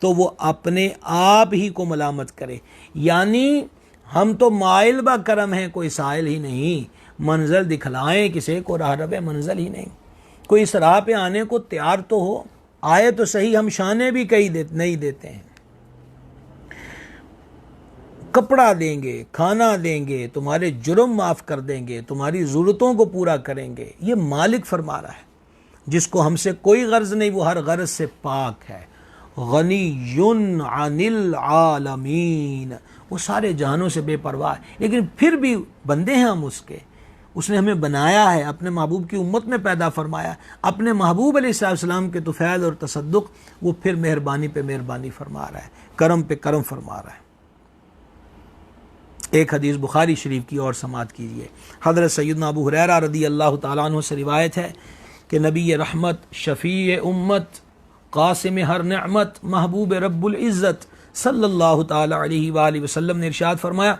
तो वो अपने आप ही को मलामत करे। यानी हम तो माइल बा करम हैं, कोई साइल ही नहीं। मंजिल दिखलाएं किसे को, राह रबे मंजिल ही नहीं। कोई इस राह पे आने को तैयार तो हो, आए तो सही। हम शाने भी कहीं नहीं देते हैं। कपड़ा देंगे, खाना देंगे, तुम्हारे जुर्म माफ़ कर देंगे, तुम्हारी ज़रूरतों को पूरा करेंगे। ये मालिक फरमा रहा है, जिसको हमसे कोई गर्ज नहीं, वो हर गर्ज से पाक है। गनीयुन अनिल आलमीन, वो सारे जहानों से बेपरवाह है। लेकिन फिर भी बंदे हैं हम उसके। उसने हमें बनाया है, अपने महबूब की उम्मत में पैदा फरमाया। अपने महबूब अलैहिस्सलाम के तुफ़ैल और तसद्दुक़, वो फिर मेहरबानी पे मेहरबानी फरमा रहा है, करम पे करम फरमा रहा है। एक हदीस बुखारी शरीफ की और समात कीजिए। हज़रत सैयदना अबू हुरैरा रदी अल्लाह तआला अन्हु से रिवायत है कि नबी रहमत, शफ़ी उम्मत, कासिम हर नेमत, महबूब रब्बुल इज़्ज़त सल्लल्लाहु ताला अलैहि वसल्लम ने इरशाद फरमाया,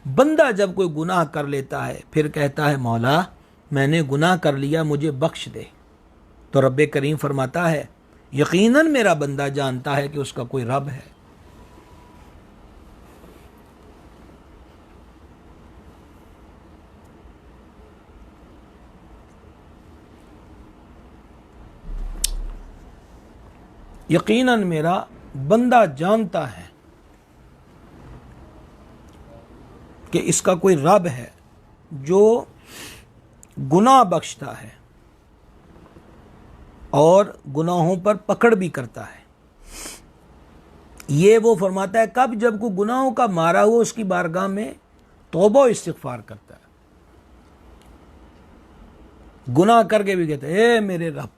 बंदा जब कोई गुनाह कर लेता है फिर कहता है, मौला मैंने गुनाह कर लिया, मुझे बख्श दे, तो रब्बे करीम फरमाता है, यकीनन मेरा बंदा जानता है कि उसका कोई रब है। यकीनन मेरा बंदा जानता है कि इसका कोई रब है जो गुनाह बख्शता है और गुनाहों पर पकड़ भी करता है। ये वो फरमाता है कब, जब को गुनाहों का मारा हुआ उसकी बारगाह में तौबा इस्तिग़फ़ार करता है, गुनाह करके भी कहता है, ए मेरे रब,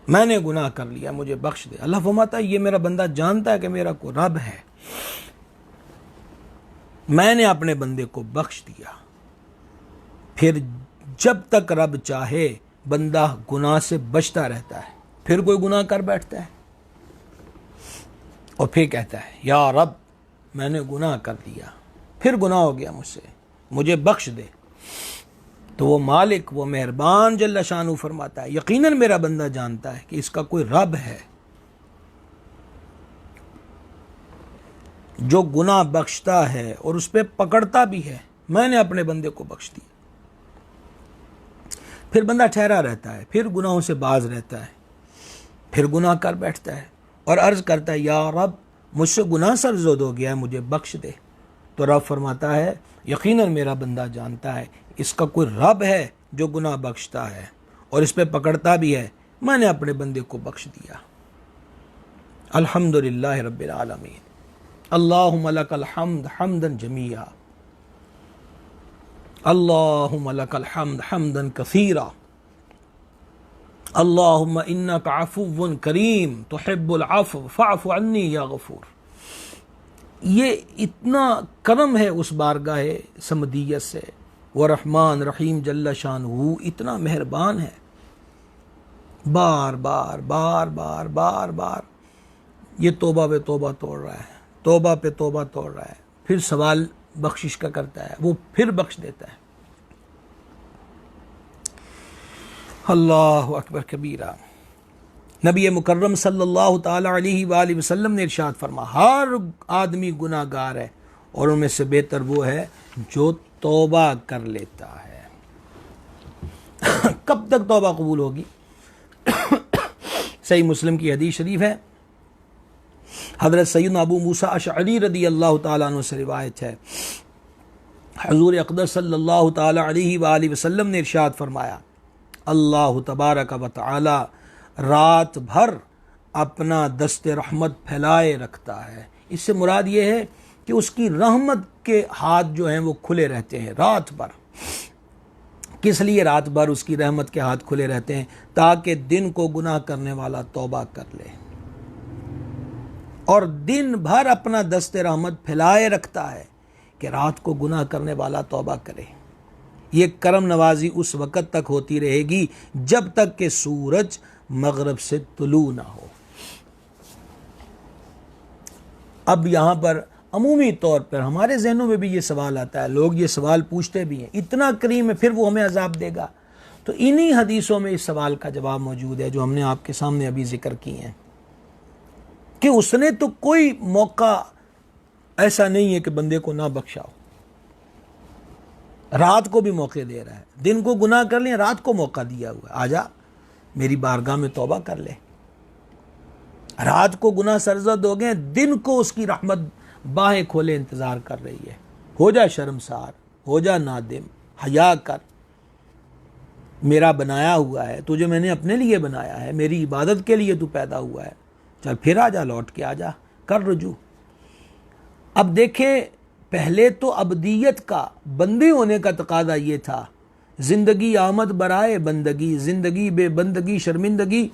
मैंने गुनाह कर लिया, मुझे बख्श दे। अल्लाह फरमाता है, ये मेरा बंदा जानता है कि मेरा कोई रब है, मैंने अपने बंदे को बख्श दिया। फिर जब तक रब चाहे बंदा गुनाह से बचता रहता है, फिर कोई गुनाह कर बैठता है और फिर कहता है, या रब मैंने गुनाह कर दिया, फिर गुनाह हो गया मुझसे, मुझे बख्श दे। तो वो मालिक, वो मेहरबान जल्ल शानू फरमाता है, यकीनन मेरा बंदा जानता है कि इसका कोई रब है जो गुनाह बख्शता है और उस पर पकड़ता भी है, मैंने अपने बंदे को बख्श दिया। फिर बंदा ठहरा रहता है, फिर गुनाहों से बाज रहता है, फिर गुनाह कर बैठता है और अर्ज करता है, या रब मुझसे गुनाह सरज़द हो गया है, मुझे बख्श दे। तो रब फरमाता है, यकीनन मेरा बंदा जानता है इसका कोई रब है जो गुनाह बख्शता है और इस पे पकड़ता भी है, मैंने अपने बंदे को बख्श दिया। अल्हम्दुलिल्लाह रब्बिल आलमीन, अल्लाहुम्मा लकल हम्द हम्दन जमीआ, अल्लाहुम्मा लकल हम्द हम्दन कसीरा, अल्लाहुम्मा इन्नका अफ़ुव्वुन करीम तुहिब्बुल अफ़्व फ़अफ़ु अन्नी या गफ़ूर। ये इतना करम है उस बारगाह समदियत से, वो रहमान रहीम जल्ल शानहू इतना मेहरबान है। बार बार बार बार बार बार ये तौबा पे तौबा तोड़ रहा है, तौबा पे तौबा तोड़ रहा है, फिर सवाल बख्शिश का करता है, वो फिर बख्श देता है। अल्लाहु अकबर कबीरा। नबी मुकर्रम सल्लल्लाहु ताला अलैहि वसल्लम ने इरशाद फरमा, हर आदमी गुनाहगार है और उनमें से बेहतर वो है जो तौबा कर लेता है। कब तक तौबा कबूल होगी? सही मुस्लिम की हदीस शरीफ है, हज़रत सैयदना अबू मूसा अशअरी रदी अल्लाह ताला अन्हु से रिवायत है, हुज़ूर अक़दस सल्लल्लाहु ताला अलैहि वसल्लम ने इरशाद फरमाया, अल्लाह तबारक व तआला रात भर अपना दस्ते रहमत फैलाए रखता है। इससे मुराद ये है कि उसकी रहमत के हाथ जो हैं वो खुले रहते हैं रात भर। किस लिए रात भर उसकी रहमत के हाथ खुले रहते हैं? ताकि दिन को गुनाह करने वाला तौबा कर ले। और दिन भर अपना दस्ते रहमत फैलाए रखता है कि रात को गुनाह करने वाला तौबा करे। ये करम नवाजी उस वक़्त तक होती रहेगी जब तक कि सूरज मगरब से तुलू ना हो। अब यहाँ पर अमूमी तौर पर हमारे जहनों में भी ये सवाल आता है, लोग ये सवाल पूछते भी हैं, इतना करीम है फिर वो हमें अजाब देगा? तो इन्हीं हदीसों में इस सवाल का जवाब मौजूद है जो हमने आपके सामने अभी जिक्र किए हैं कि उसने तो कोई मौका ऐसा नहीं है कि बंदे को ना बख्शा हो। रात को भी मौके दे रहा है, दिन को गुनाह कर लिया, रात को मौका दिया हुआ है, आजा मेरी बारगाह में तौबा कर ले। रात को गुनाह सरजद हो गए, दिन को उसकी रहमत बाहें खोले इंतजार कर रही है। हो जा शर्मसार, हो जा नादिम, हया कर, मेरा बनाया हुआ है, तुझे मैंने अपने लिए बनाया है, मेरी इबादत के लिए तू पैदा हुआ है, चल फिर आजा, लौट के आजा, कर रुजू। अब देखे, पहले तो अबदियत का, बंदे होने का तकादा ये था, जिंदगी आमद बराए बंदगी, जिंदगी बेबंदगी शर्मिंदगी,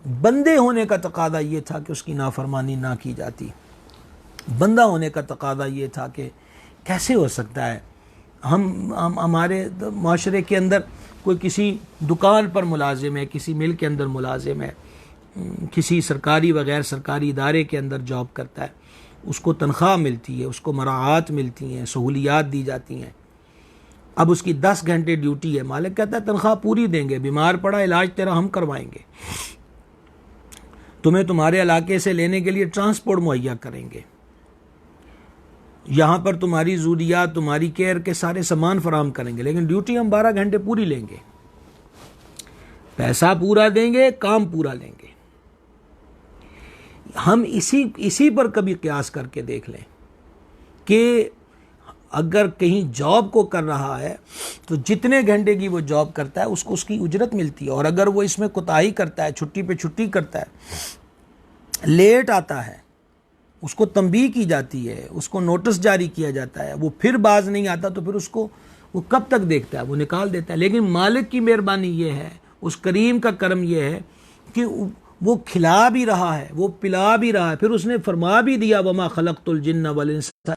बंदे होने का तकादा ये था कि उसकी नाफरमानी ना की जाती। बंदा होने का तकादा ये था कि कैसे हो सकता है हम हमारे माशरे के अंदर कोई किसी दुकान पर मुलाजिम है, किसी मिल के अंदर मुलाजिम है, किसी सरकारी व गैर सरकारी इदारे के अंदर जॉब करता है, उसको तनख्वाह मिलती है, उसको मराआत मिलती हैं, सहूलियात दी जाती हैं। अब उसकी 10 घंटे ड्यूटी है, मालिक कहता है तनख्वाह पूरी देंगे, बीमार पड़ा इलाज तेरा हम करवाएंगे, तुम्हें तुम्हारे इलाके से लेने के लिए ट्रांसपोर्ट मुहैया करेंगे, यहाँ पर तुम्हारी ज़रूरियात, तुम्हारी केयर के सारे सामान फराहम करेंगे, लेकिन ड्यूटी हम 12 घंटे पूरी लेंगे, पैसा पूरा देंगे, काम पूरा लेंगे। हम इसी पर कभी क्यास करके देख लें कि अगर कहीं जॉब को कर रहा है तो जितने घंटे की वो जॉब करता है उसको उसकी उजरत मिलती है, और अगर वो इसमें कोताही करता है, छुट्टी पे छुट्टी करता है, लेट आता है, उसको तंबीह की जाती है, उसको नोटिस जारी किया जाता है, वो फिर बाज नहीं आता तो फिर उसको वो कब तक देखता है, वो निकाल देता है। लेकिन मालिक की मेहरबानी ये है, उस करीम का करम ये है कि वो खिला भी रहा है, वो पिला भी रहा है, फिर उसने फरमा भी दिया वमा खलक़तुल जिन्न वल इंसा,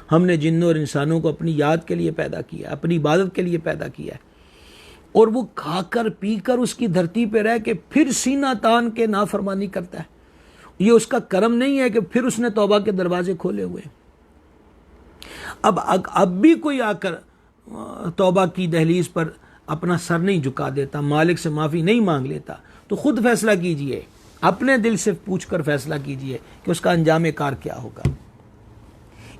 हमने जिन्नों और इंसानों को अपनी याद के लिए पैदा किया, अपनी इबादत के लिए पैदा किया है। और वो खाकर पीकर उसकी धरती पे रह के फिर सीना तान के नाफरमानी करता है। ये उसका करम नहीं है कि फिर उसने तौबा के दरवाजे खोले हुए। अब भी कोई आकर तौबा की दहलीज पर अपना सर नहीं झुका देता, मालिक से माफ़ी नहीं मांग लेता, तो खुद फैसला कीजिए, अपने दिल से पूछकर फैसला कीजिए कि उसका अंजाम कार क्या होगा।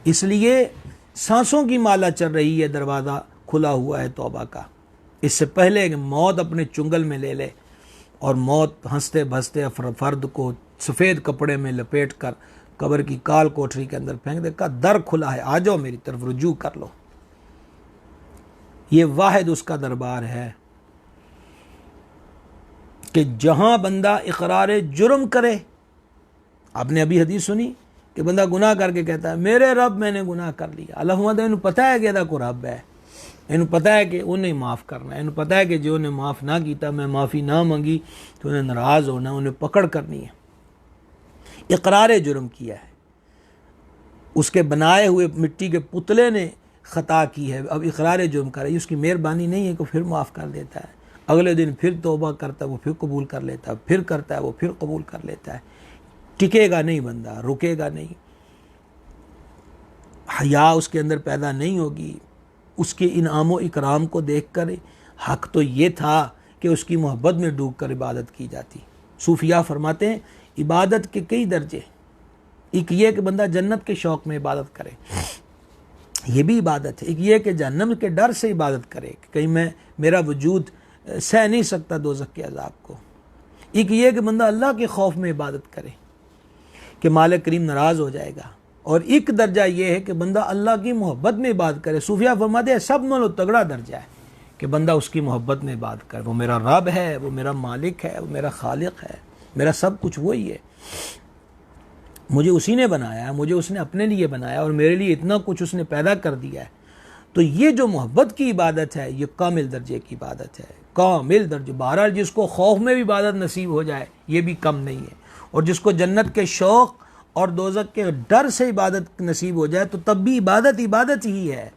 इसलिए सांसों की माला चल रही है, दरवाज़ा खुला हुआ है तौबा का। इससे पहले कि मौत अपने चुंगल में ले ले और मौत हंसते भंसते फर्द को सफ़ेद कपड़े में लपेट कर कब्र की काल कोठरी के अंदर फेंक दे, का दर खुला है, आ जाओ मेरी तरफ रुजू कर लो। ये वाहिद उसका दरबार है कि जहां बंदा इकरार जुर्म करे। आपने अभी हदीस सुनी कि बंदा गुनाह करके कहता है मेरे रब मैंने गुनाह कर लिया, अल्लाह इन पता है कि अदा को रब है, इन पता है कि उन्हें माफ़ करना है, इन पता है कि जो उन्हें माफ़ ना किया, मैं माफ़ी ना मंगी तो उन्हें नाराज़ होना, उन्हें पकड़ करनी है। इकरार जुर्म किया है, उसके बनाए हुए मिट्टी के पुतले ने ख़ता की है, अब इकरार जुर्म कर रही है। उसकी मेहरबानी नहीं है कि फिर माफ़ कर देता है, अगले दिन फिर तौबा करता है, वो फिर कबूल कर लेता है, फिर करता है, वो फिर कबूल कर लेता है। टिकेगा नहीं बंदा, रुकेगा नहीं, हया उसके अंदर पैदा नहीं होगी। उसके इनाम इकराम को देख कर हक़ तो ये था कि उसकी मोहब्बत में डूब कर इबादत की जाती। सूफिया फरमाते हैं इबादत के कई दर्जे, एक ये कि बंदा जन्नत के शौक़ में इबादत करे, ये भी इबादत है। एक ये कि जहन्नम के डर से इबादत करे कि कहीं मैं मेरा वजूद सह नहीं सकता दोज़ख के अज़ाब को। एक ये कि बंदा अल्लाह के खौफ में इबादत करे कि मालिक करीम नाराज़ हो जाएगा। और एक दर्जा ये है कि बंदा अल्लाह की मोहब्बत में इबादत करे। सूफिया फरमाते हैं सब नालों तगड़ा दर्जा है कि बंदा उसकी मोहब्बत में इबादत करे। वो मेरा रब है, वो मेरा मालिक है, वो मेरा खालिक है, मेरा सब कुछ वही है, मुझे उसी ने बनाया, मुझे उसने अपने लिए बनाया और मेरे लिए इतना कुछ उसने पैदा कर दिया है। तो ये जो मोहब्बत की इबादत है ये कामिल दर्जे की इबादत है, कामिल दर्जे। बहरहाल जिसको खौफ में भी इबादत नसीब हो जाए ये भी कम नहीं है। और जिसको जन्नत के शौक़ और दोज़ख के डर से इबादत नसीब हो जाए तो तब भी इबादत इबादत ही है।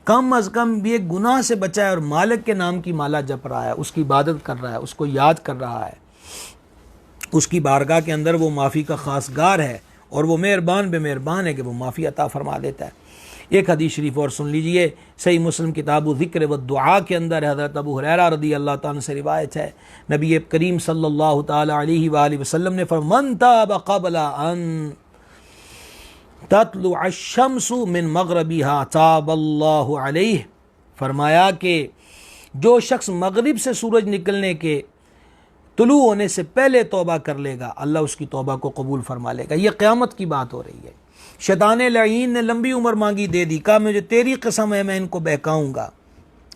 कम अज़ कम भी एक गुनाह से बचा है और मालिक के नाम की माला जप रहा है, उसकी इबादत कर रहा है, उसको याद कर रहा है, उसकी बारगाह के अंदर वो माफ़ी का खासगार है और वो मेहरबान बेमेहरबान है कि वो माफ़ी अता फरमा देता है। एक हदीस शरीफ और सुन लीजिए, सही मुस्लिम किताब ज़िक्र व दुआ के अंदर हज़रत अबू हुरैरा रज़ी अल्लाह ताला से रिवायत है, नबी करीम सल्लल्लाहु ताला अलैहि वसल्लम ने फरमाया, मन ताब क़ब्ला अन तत्लु अश-शम्सु मिन मग़रिबिहा ताबल्लाहु अलैहि, फरमाया कि जो शख्स मगरिब से सूरज निकलने के तुलू होने से पहले तौबा कर लेगा, अल्लाह उसकी तौबा को कबूल फरमा लेगा। यह क़यामत की बात हो रही है। शैतान लईन ने लंबी उम्र मांगी, दे दी, कहा मुझे तेरी कसम है मैं इनको बहकाऊंगा,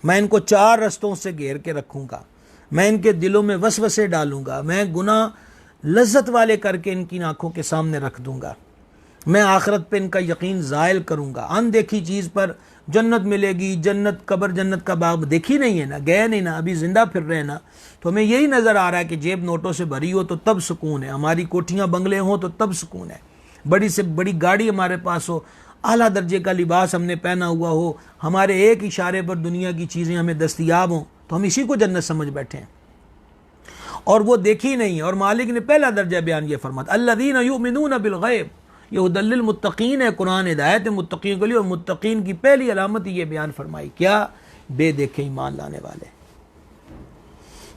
मैं इनको 4 रस्तों से घेर के रखूंगा, मैं इनके दिलों में वसवसे डालूंगा, मैं गुनाह लज्जत वाले करके इनकी आंखों के सामने रख दूंगा, मैं आखिरत पे इनका यकीन ज़ायल करूंगा। अनदेखी चीज़ पर जन्नत मिलेगी, जन्नत कब्र जन्नत का बाग देखी नहीं है ना, गए नहीं ना, अभी ज़िंदा फिर रहे ना, तो हमें यही नज़र आ रहा है कि जेब नोटों से भरी हो तो तब सुकून है, हमारी कोठियाँ बंगले हों तो तब सुकून है, बड़ी से बड़ी गाड़ी हमारे पास हो, आला दर्जे का लिबास हमने पहना हुआ हो, हमारे एक इशारे पर दुनिया की चीज़ें हमें दस्तयाब हों, तो हम इसी को जन्नत समझ बैठे हैं और वो देखी नहीं। और मालिक ने पहला दर्जा बयान ये फरमाया, अल्लज़ीना युमिनून बिल गैब, ये हुदल लिल मुत्तकीन है, कुरान हिदायत है मुत्तकीन के लिए, और मुत्तकीन की पहली अलामत ये बयान फरमाई, क्या? बेदेखे ईमान लाने वाले।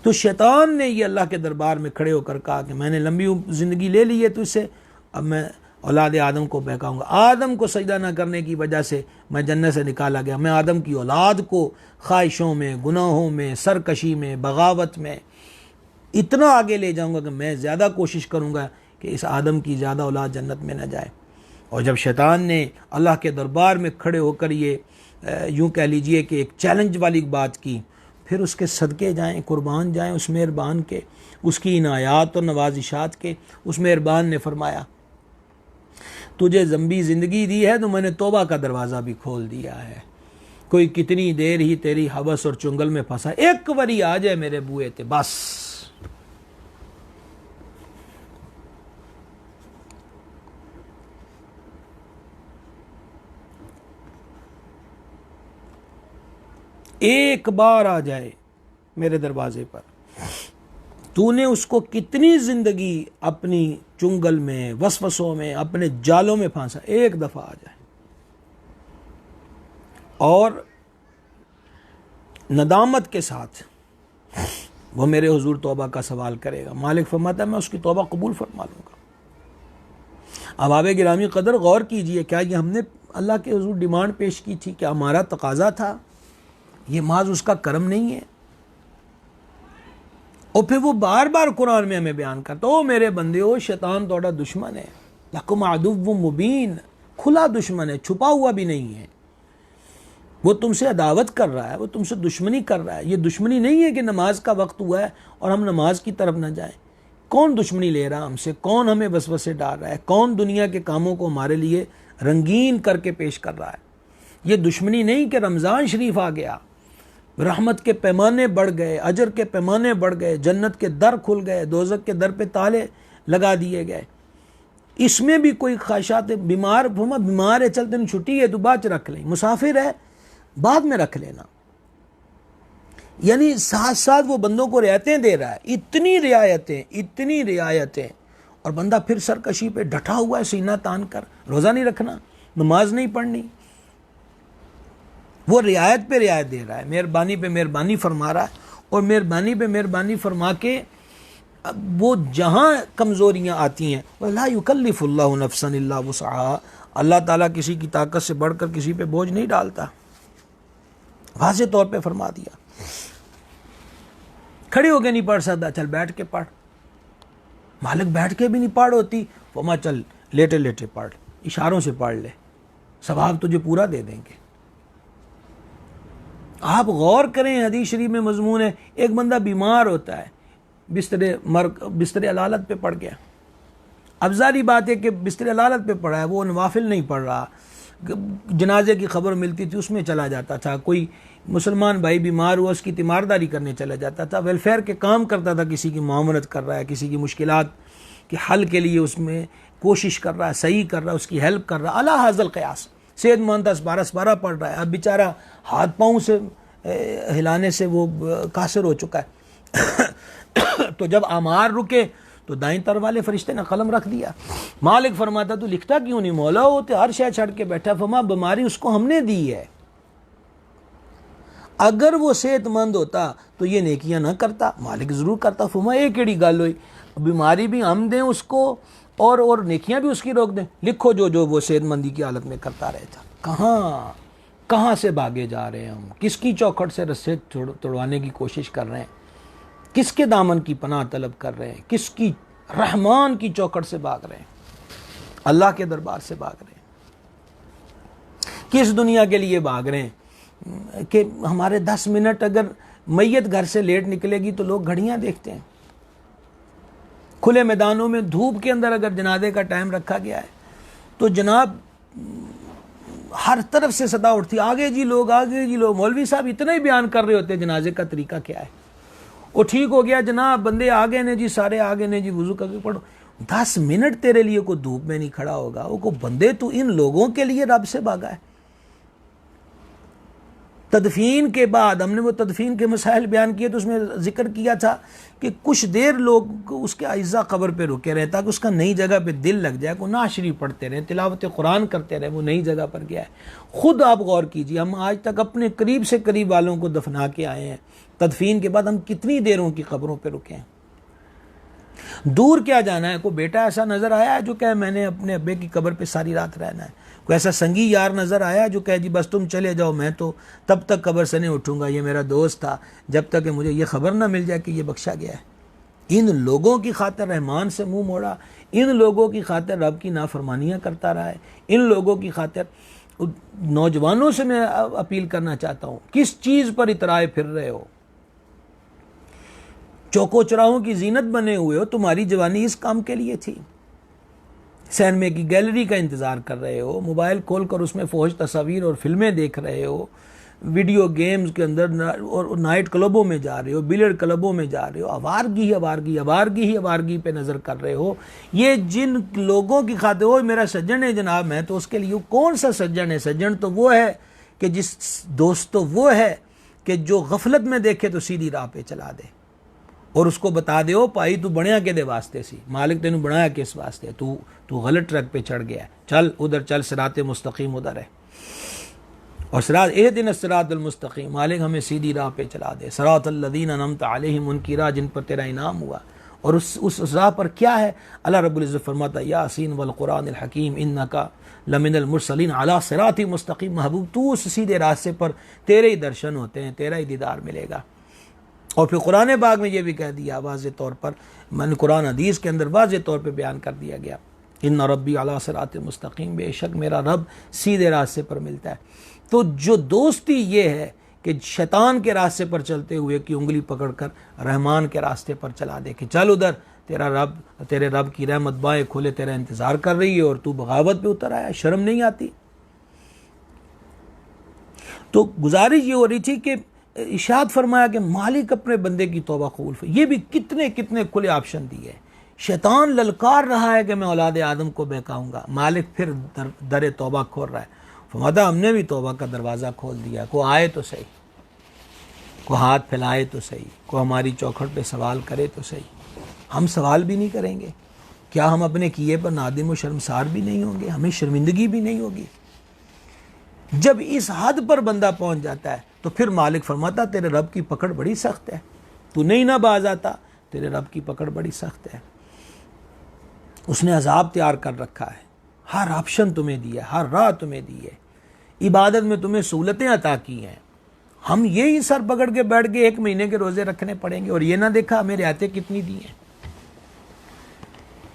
तो शैतान ने ये अल्लाह के दरबार में खड़े होकर कहा कि मैंने लंबी ज़िंदगी ले ली है तुझसे, अब मैं औलाद आदम को बहकाऊंगा। आदम को सजदा न करने की वजह से मैं जन्नत से निकाला गया, मैं आदम की औलाद को ख्वाहिशों में, गुनाहों में, सरकशी में, बगावत में इतना आगे ले जाऊंगा कि मैं ज़्यादा कोशिश करूंगा कि इस आदम की ज़्यादा औलाद जन्नत में न जाए। और जब शैतान ने अल्लाह के दरबार में खड़े होकर ये यूँ कह लीजिए कि एक चैलेंज वाली बात की, फिर उसके सदके जाएं, कुर्बान जाएं उस मेहरबान के, उसकी इनायात और नवाजिशात के। उस मेहरबान ने फरमाया, तुझे लंबी ज़िंदगी दी है तो मैंने तौबा का दरवाज़ा भी खोल दिया है, कोई कितनी देर ही तेरी हवस और चुंगल में फंसा, एक वरी आ जाए मेरे बुए ते बस। एक बार आ जाए मेरे दरवाजे पर, तूने उसको कितनी ज़िंदगी अपनी चुंगल में, वसवसों में, अपने जालों में फांसा, एक दफ़ा आ जाए और नदामत के साथ वो मेरे हुजूर तौबा का सवाल करेगा। मालिक फरमाता है मैं उसकी तौबा कबूल फरमा लूँगा। अब आप गिरामी कदर गौर कीजिए, क्या ये हमने अल्लाह के हुजूर डिमांड पेश की थी? क्या हमारा तकाजा था? ये माज उसका करम नहीं है? और फिर वो बार बार कुरान में हमें बयान करता, ओ मेरे बंदे हो, शैतान तोड़ा दुश्मन है, लकुम अदुव्वुम मुबीन, खुला दुश्मन है, छुपा हुआ भी नहीं है। वो तुमसे अदावत कर रहा है, वो तुमसे दुश्मनी कर रहा है। ये दुश्मनी नहीं है कि नमाज का वक्त हुआ है और हम नमाज की तरफ न जाएं। कौन दुश्मनी ले रहा है हमसे? कौन हमें वसवसे डाल रहा है? कौन दुनिया के कामों को हमारे लिए रंगीन करके पेश कर रहा है? ये दुश्मनी नहीं कि रमज़ान शरीफ आ गया, रहमत के पैमाने बढ़ गए, अजर के पैमाने बढ़ गए, जन्नत के दर खुल गए, दोज़ख के दर पे ताले लगा दिए गए। इसमें भी कोई ख्वाहिशात, बीमार है चल तेन छुट्टी है, तू बाद रख ले, मुसाफिर है बाद में रख लेना, यानी साथ साथ वो बंदों को रियायतें दे रहा है, इतनी रियायतें, और बंदा फिर सरकशी पे डटा हुआ है, सीना तान कर, रोज़ा नहीं रखना, नमाज नहीं पढ़नी। वो रियायत पे रियायत दे रहा है, मेहरबानी पे मेहरबानी फरमा रहा है, और मेहरबानी पे मेहरबानी फरमा के वो जहाँ कमज़ोरियाँ आती हैं, वला युकल्लिफुल्लाहु नफ्सन इल्ला वुसअहा, अल्लाह ताला किसी की ताकत से बढ़कर किसी पे बोझ नहीं डालता, वाज़े तौर पे फरमा दिया। खड़े होके नहीं पढ़ सकता, चल बैठ के पढ़, मालिक बैठ के भी नहीं पढ़ होती, फरमा चल लेटे लेटे पढ़, इशारों से पढ़ ले, सवाब तुझे पूरा दे देंगे। आप गौर करें, हदीस शरीफ में मजमून है, एक बंदा बीमार होता है, बिस्तर अलालत पे पड़ गया। अब ज़ाहिर बात है कि बिस्तर अलालत पे पड़ा है, वो नवाफिल नहीं पढ़ रहा, जनाजे की खबर मिलती थी उसमें चला जाता था, कोई मुसलमान भाई बीमार हुआ उसकी तीमारदारी करने चला जाता था, वेलफेयर के काम करता था, किसी की मामलत कर रहा है, किसी की मुश्किलात कि हल के लिए उसमें कोशिश कर रहा है, सही कर रहा है, उसकी हेल्प कर रहा है। अला हाज़ल क़यास, सेहतमंद 10-12 पढ़ रहा है, अब बेचारा हाथ पाँव से हिलाने से वो कासिर हो चुका है। तो जब आमार रुके तो दाईं तरफ वाले फरिश्ते ने कलम रख दिया। मालिक फरमाता तू लिखता क्यों नहीं मौला, हो तो हर शय छड़ के बैठा। फरमा बीमारी उसको हमने दी है, अगर वो सेहतमंद होता तो ये नेकियां ना करता। मालिक ज़रूर करता। फरमा एक केड़ी गल हुई, बीमारी भी हम दें उसको और नेकियां भी उसकी रोक दें। लिखो जो जो वो सेहतमंदी की हालत में करता रहता। कहाँ से भागे जा रहे हैं हम, किसकी चौखट से रस्से तोड़वाने की कोशिश कर रहे हैं, किसके दामन की पनाह तलब कर रहे हैं, किसकी रहमान की चौखट से भाग रहे हैं, अल्लाह के दरबार से भाग रहे हैं। किस दुनिया के लिए भाग रहे हैं कि हमारे 10 मिनट अगर मैयत घर से लेट निकलेगी तो लोग घड़ियां देखते हैं। खुले मैदानों में धूप के अंदर अगर जनाजे का टाइम रखा गया है तो जनाब हर तरफ से सदा उठती, आगे जी लोग, आगे जी लोग। मौलवी साहब इतना ही बयान कर रहे होते हैं जनाजे का तरीका क्या है। वो ठीक हो गया जनाब, बंदे आगे ने जी, सारे आगे ने जी, वुजू करके पढ़ो। 10 मिनट तेरे लिए कोई धूप में नहीं खड़ा होगा। वो को बंदे तू इन लोगों के लिए रब से भागा है। तदफीन के बाद हमने वो तदफीन के मसाइल बयान किए तो उसमें जिक्र किया था कि कुछ देर लोग उसके अज्जा कब्र पे रुके रहे ताकि उसका नई जगह पे दिल लग जाए, को नात शरीफ पढ़ते रहे, तिलावत कुरान करते रहे। वो नई जगह पर गया है। खुद आप गौर कीजिए, हम आज तक अपने करीब से करीब वालों को दफना के आए हैं, तदफीन के बाद हम कितनी देर उनकी कब्रों पर रुके हैं। दूर क्या जाना है। कोई बेटा ऐसा नज़र आया है जो कहे मैंने अपने अब्बे की कब्र पे सारी रात रहना है। कोई ऐसा संगी यार नज़र आया जो कहे जी बस तुम चले जाओ, मैं तो तब तक कब्र से नहीं उठूंगा, ये मेरा दोस्त था, जब तक कि मुझे ये खबर ना मिल जाए कि ये बख्शा गया है। इन लोगों की खातिर रहमान से मुंह मोड़ा, इन लोगों की खातिर रब की नाफरमानियाँ करता रहा है, इन लोगों की खातिर। नौजवानों से मैं अपील करना चाहता हूँ, किस चीज़ पर इतराए फिर रहे हो, चौको चौराहों की जीनत बने हुए हो। तुम्हारी जवानी इस काम के लिए थी। सिनेमा की गैलरी का इंतज़ार कर रहे हो, मोबाइल खोल कर उसमें फौज तस्वीर और फिल्में देख रहे हो, वीडियो गेम्स के अंदर और नाइट क्लबों में जा रहे हो, बिलियर्ड क्लबों में जा रहे हो, अवारगी पे नज़र कर रहे हो। ये जिन लोगों की खातिर, हो मेरा सज्जन है जनाब, मैं तो उसके लिए, कौन सा सज्जन है? सज्जन तो वो है कि जिस दोस्त तो वो है कि जो गफलत में देखे तो सीधी राह पे चला दे और उसको बता दे, ओ भाई तू बनया के वास्ते सी, मालिक तेन बनाया किस वास्ते, तू गलत ट्रैक पे चढ़ गया, चल उधर चल, सिरात मुस्तकीम उधर है। और सिरात एहदिन सिरातल मुस्तकीम, मालिक हमें सीधी राह पे चला दे। सिरातल लज़ीना अनअमत अलैहिम, उनकी राह जिन पर तेरा इनाम हुआ। और उस राह पर क्या है? अल्लाह रब्बुल इज़्ज़त फरमाता यासीन वल कुरानिल हकीम इन्नका लमिनल मुरसलीन अला सिरातिल मुस्तकीम। महबूब तू उस सीधे रास्ते पर, तेरे ही दर्शन होते हैं, तेरा ही दीदार मिलेगा। और फिर कुरान बाग में ये भी कह दिया वाज़े तौर पर, मैंने कुरान हदीस के अंदर वाज़े तौर पर बयान कर दिया गया, इन्ना रब्बी अला सिरातिल मुस्तकीम, बेशक मेरा रब सीधे रास्ते पर मिलता है। तो जो दोस्ती ये है कि शैतान के रास्ते पर चलते हुए की उंगली पकड़कर रहमान के रास्ते पर चला दे कि चल उधर, तेरे रब की रहमत बाएं खोले तेरा इंतज़ार कर रही है और तू बगावत पे उतर आया, शर्म नहीं आती। तो गुजारिश ये हो रही थी कि इरशाद फरमाया कि मालिक अपने बंदे की तौबा कबूल। ये भी कितने कितने खुले ऑप्शन दिए। शैतान ललकार रहा है कि मैं औलाद आदम को बहकाऊंगा, मालिक फिर दर तौबा खोल रहा है। फरमाता हमने भी तौबा का दरवाज़ा खोल दिया, को आए तो सही, को हाथ फैलाए तो सही, को हमारी चौखट पे सवाल करे तो सही। हम सवाल भी नहीं करेंगे, क्या हम अपने किए पर नादिम व शर्मसार भी नहीं होंगे? हमें शर्मिंदगी भी नहीं होगी? जब इस हद पर बंदा पहुंच जाता है तो फिर मालिक फरमाता तेरे रब की पकड़ बड़ी सख्त है, तू नहीं ना बाज आता, तेरे रब की पकड़ बड़ी सख्त है। उसने अजाब तैयार कर रखा है, हर ऑप्शन तुम्हें दिया, हर राह तुम्हें दी है, इबादत में तुम्हें सहूलतें अता की हैं। हम यही सर पकड़ के बैठ के 1 महीने के रोजे रखने पड़ेंगे और ये ना देखा हमें रियायतें कितनी दी हैं,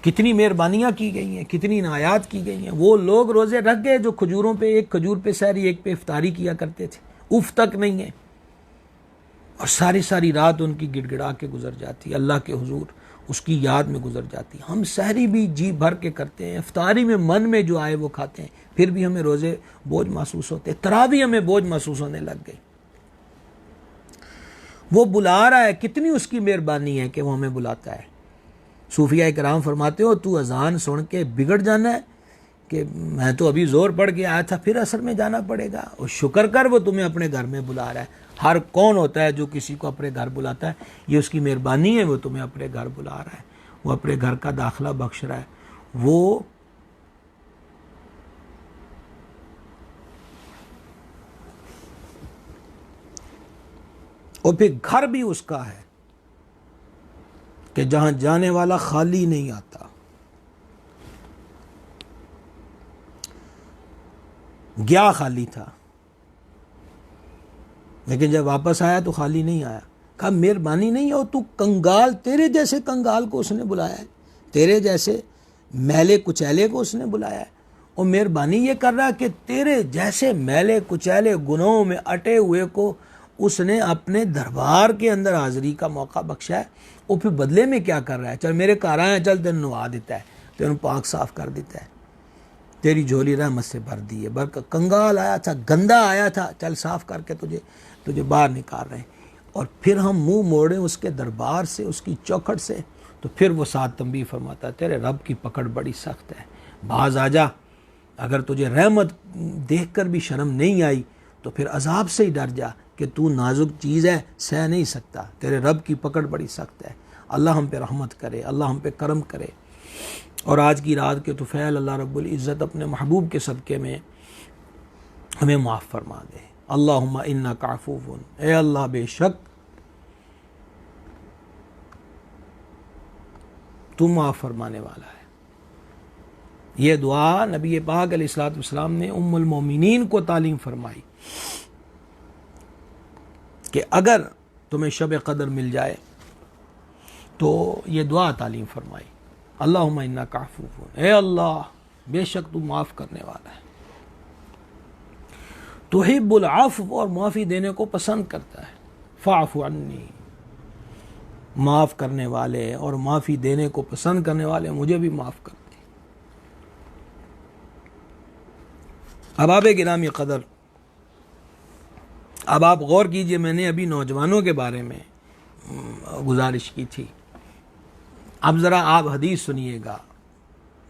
कितनी मेहरबानियाँ की गई हैं, कितनी इनायात की गई हैं। वो लोग रोजे रख गए जो खजूरों पे, एक खजूर पे सहरी, एक पे इफ्तारी किया करते थे, उफ तक नहीं है, और सारी सारी रात उनकी गिड़गिड़ा के गुजर जाती, अल्लाह के हुजूर उसकी याद में गुजर जाती। हम सहरी भी जी भर के करते हैं, इफ्तारी में मन में जो आए वो खाते हैं, फिर भी हमें रोजे बोझ महसूस होते, तरावी हमें बोझ महसूस होने लग गई। वो बुला रहा है, कितनी उसकी मेहरबानी है कि वो हमें बुलाता है। सूफिया इकराम फरमाते हो तू अजान सुन के बिगड़ जाना है कि मैं तो अभी ज़ोर पड़ के आया था, फिर असर में जाना पड़ेगा। और शुक्र कर वो तुम्हें अपने घर में बुला रहा है। हर कौन होता है जो किसी को अपने घर बुलाता है, ये उसकी मेहरबानी है, वो तुम्हें अपने घर बुला रहा है, वो अपने घर का दाखिला बख्श रहा है। वो और फिर घर भी उसका है कि जहां जाने वाला खाली नहीं आता। गया खाली था, लेकिन जब वापस आया तो खाली नहीं आया। कहा मेहरबानी नहीं हो, तू कंगाल, तेरे जैसे कंगाल को उसने बुलाया है, तेरे जैसे मैले कुचैले को उसने बुलाया है। और मेहरबानी ये कर रहा है कि तेरे जैसे मैले कुचैले गुनाहों में अटे हुए को उसने अपने दरबार के अंदर हाजिरी का मौका बख्शा है। और फिर बदले में क्या कर रहा है, चल मेरे घर आया, चल तेन नवा देता है, तेन पाक साफ कर देता है, तेरी झोली रहमत से भर दी है। बर कंगाल आया था, गंदा आया था, चल साफ करके तुझे बाहर निकाल रहे हैं। और फिर हम मुंह मोड़े उसके दरबार से, उसकी चौखट से, तो फिर वो साथ तंबीह फरमाता है तेरे रब की पकड़ बड़ी सख्त है, बाज आ जा। अगर तुझे रहमत देख कर भी शर्म नहीं आई तो फिर अजाब से ही डर जा कि तू नाजुक चीज़ है, सह नहीं सकता, तेरे रब की पकड़ बड़ी सख्त है। अल्लाह हम पे रहमत करे, अल्लाह हम पे करम करे। और आज की रात के तुफ़ैल अल्लाह रब्बुल इज़्ज़त अपने महबूब के सदक़े में हमें माफ़ फरमा दे। अल्लाहुम्मा इन्नका अफ़ूवुन, ए अल्लाह बेशक तू माफ़ फरमाने वाला है। ये दुआ नबी पाक अलैहिस्सलातु वस्सलाम ने उम्मुल मोमिनीन को तालीम फरमाई कि अगर तुम्हें शब क़दर मिल जाए तो ये दुआ तालीम फरमाई, अल्लाहुम्मा इन्नका अफ़ूवुन, ए अल्लाह बेशक तू माफ़ करने वाला है, तुहिब्बुल अफ़्व, और माफ़ी देने को पसंद करता है, फ़अफ़ु अन्नी, माफ़ करने वाले और माफ़ी देने को पसंद करने वाले मुझे भी माफ़ कर दे। अहबाब गिरामी क़दर, अब आप गौर कीजिए, मैंने अभी नौजवानों के बारे में गुजारिश की थी, अब ज़रा आप हदीस सुनिएगा।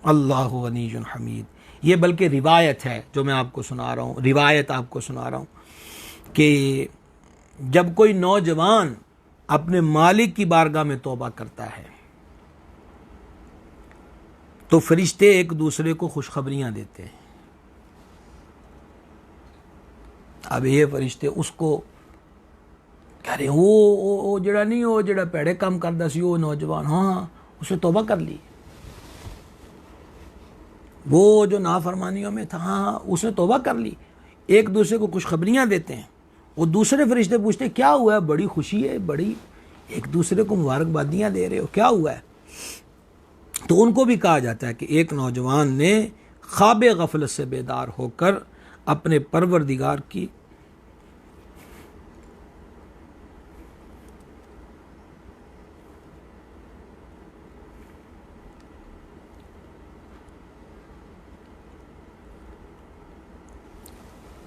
अल्लाहु गनीयुन हमीद, ये बल्कि रिवायत है जो मैं आपको सुना रहा हूँ, रिवायत आपको सुना रहा हूँ कि जब कोई नौजवान अपने मालिक की बारगाह में तौबा करता है तो फरिश्ते एक दूसरे को खुशखबरियाँ देते हैं। अब ये फरिश्ते उसको कह रहे वो जड़ा नहीं, वो जड़ा पैड़े काम करता सी, वो नौजवान, हाँ उसने तौबा कर ली, वो जो नाफरमानियों में था, हाँ उसने तौबा कर ली। एक दूसरे को खुशखबरियाँ देते हैं। वो दूसरे फरिश्ते पूछते क्या हुआ है, बड़ी खुशी है, बड़ी, एक दूसरे को मुबारकबादियाँ दे रहे हो, क्या हुआ है? तो उनको भी कहा जाता है कि एक नौजवान ने ख्वाब गफलत से बेदार होकर अपने परवरदिगार की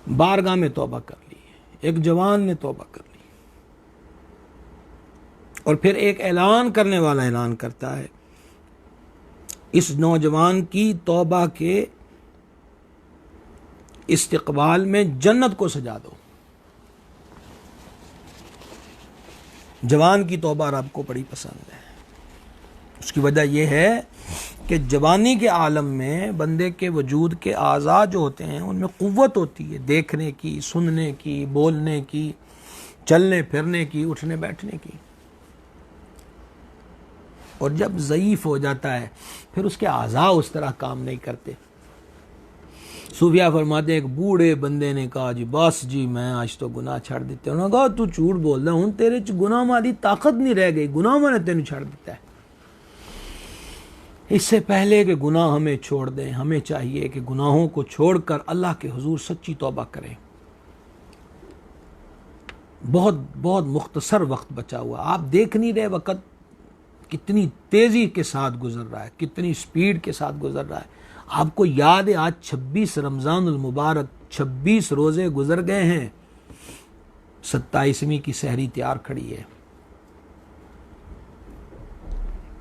बारगाह में तौबा कर ली है। एक जवान ने तौबा कर ली। और फिर एक ऐलान करने वाला ऐलान करता है, इस नौजवान की तौबा के इस्तिकबाल में जन्नत को सजा दो। जवान की तौबा रब को बड़ी पसंद है। उसकी वजह यह है कि जवानी के आलम में बंदे के वजूद के आज़ा जो होते हैं उनमें क़ुव्वत होती है, देखने की, सुनने की, बोलने की, चलने फिरने की, उठने बैठने की। और जब ज़ईफ़ हो जाता है फिर उसके आज़ा उस तरह काम नहीं करते। सूफिया फरमाते एक बूढ़े बंदे ने कहा, जी बस जी मैं आज तो गुनाह छड़ दिते। उन्होंने कहा तू झूठ बोलदा, हुण तेरे च गुनाह मारी ताकत नहीं रह गई, गुनाह मैंने तेन छड़ दिता है। इससे पहले कि गुनाह हमें छोड़ दें, हमें चाहिए कि गुनाहों को छोड़कर अल्लाह के हुजूर सच्ची तौबा करें। बहुत बहुत मुख्तसर वक्त बचा हुआ। आप देख नहीं रहे वक्त कितनी तेज़ी के साथ गुजर रहा है, कितनी स्पीड के साथ गुजर रहा है। आपको याद है आज 26 रमज़ानुल मुबारक, 26 रोज़े गुजर गए हैं, 27वीं की सहरी तैयार खड़ी है।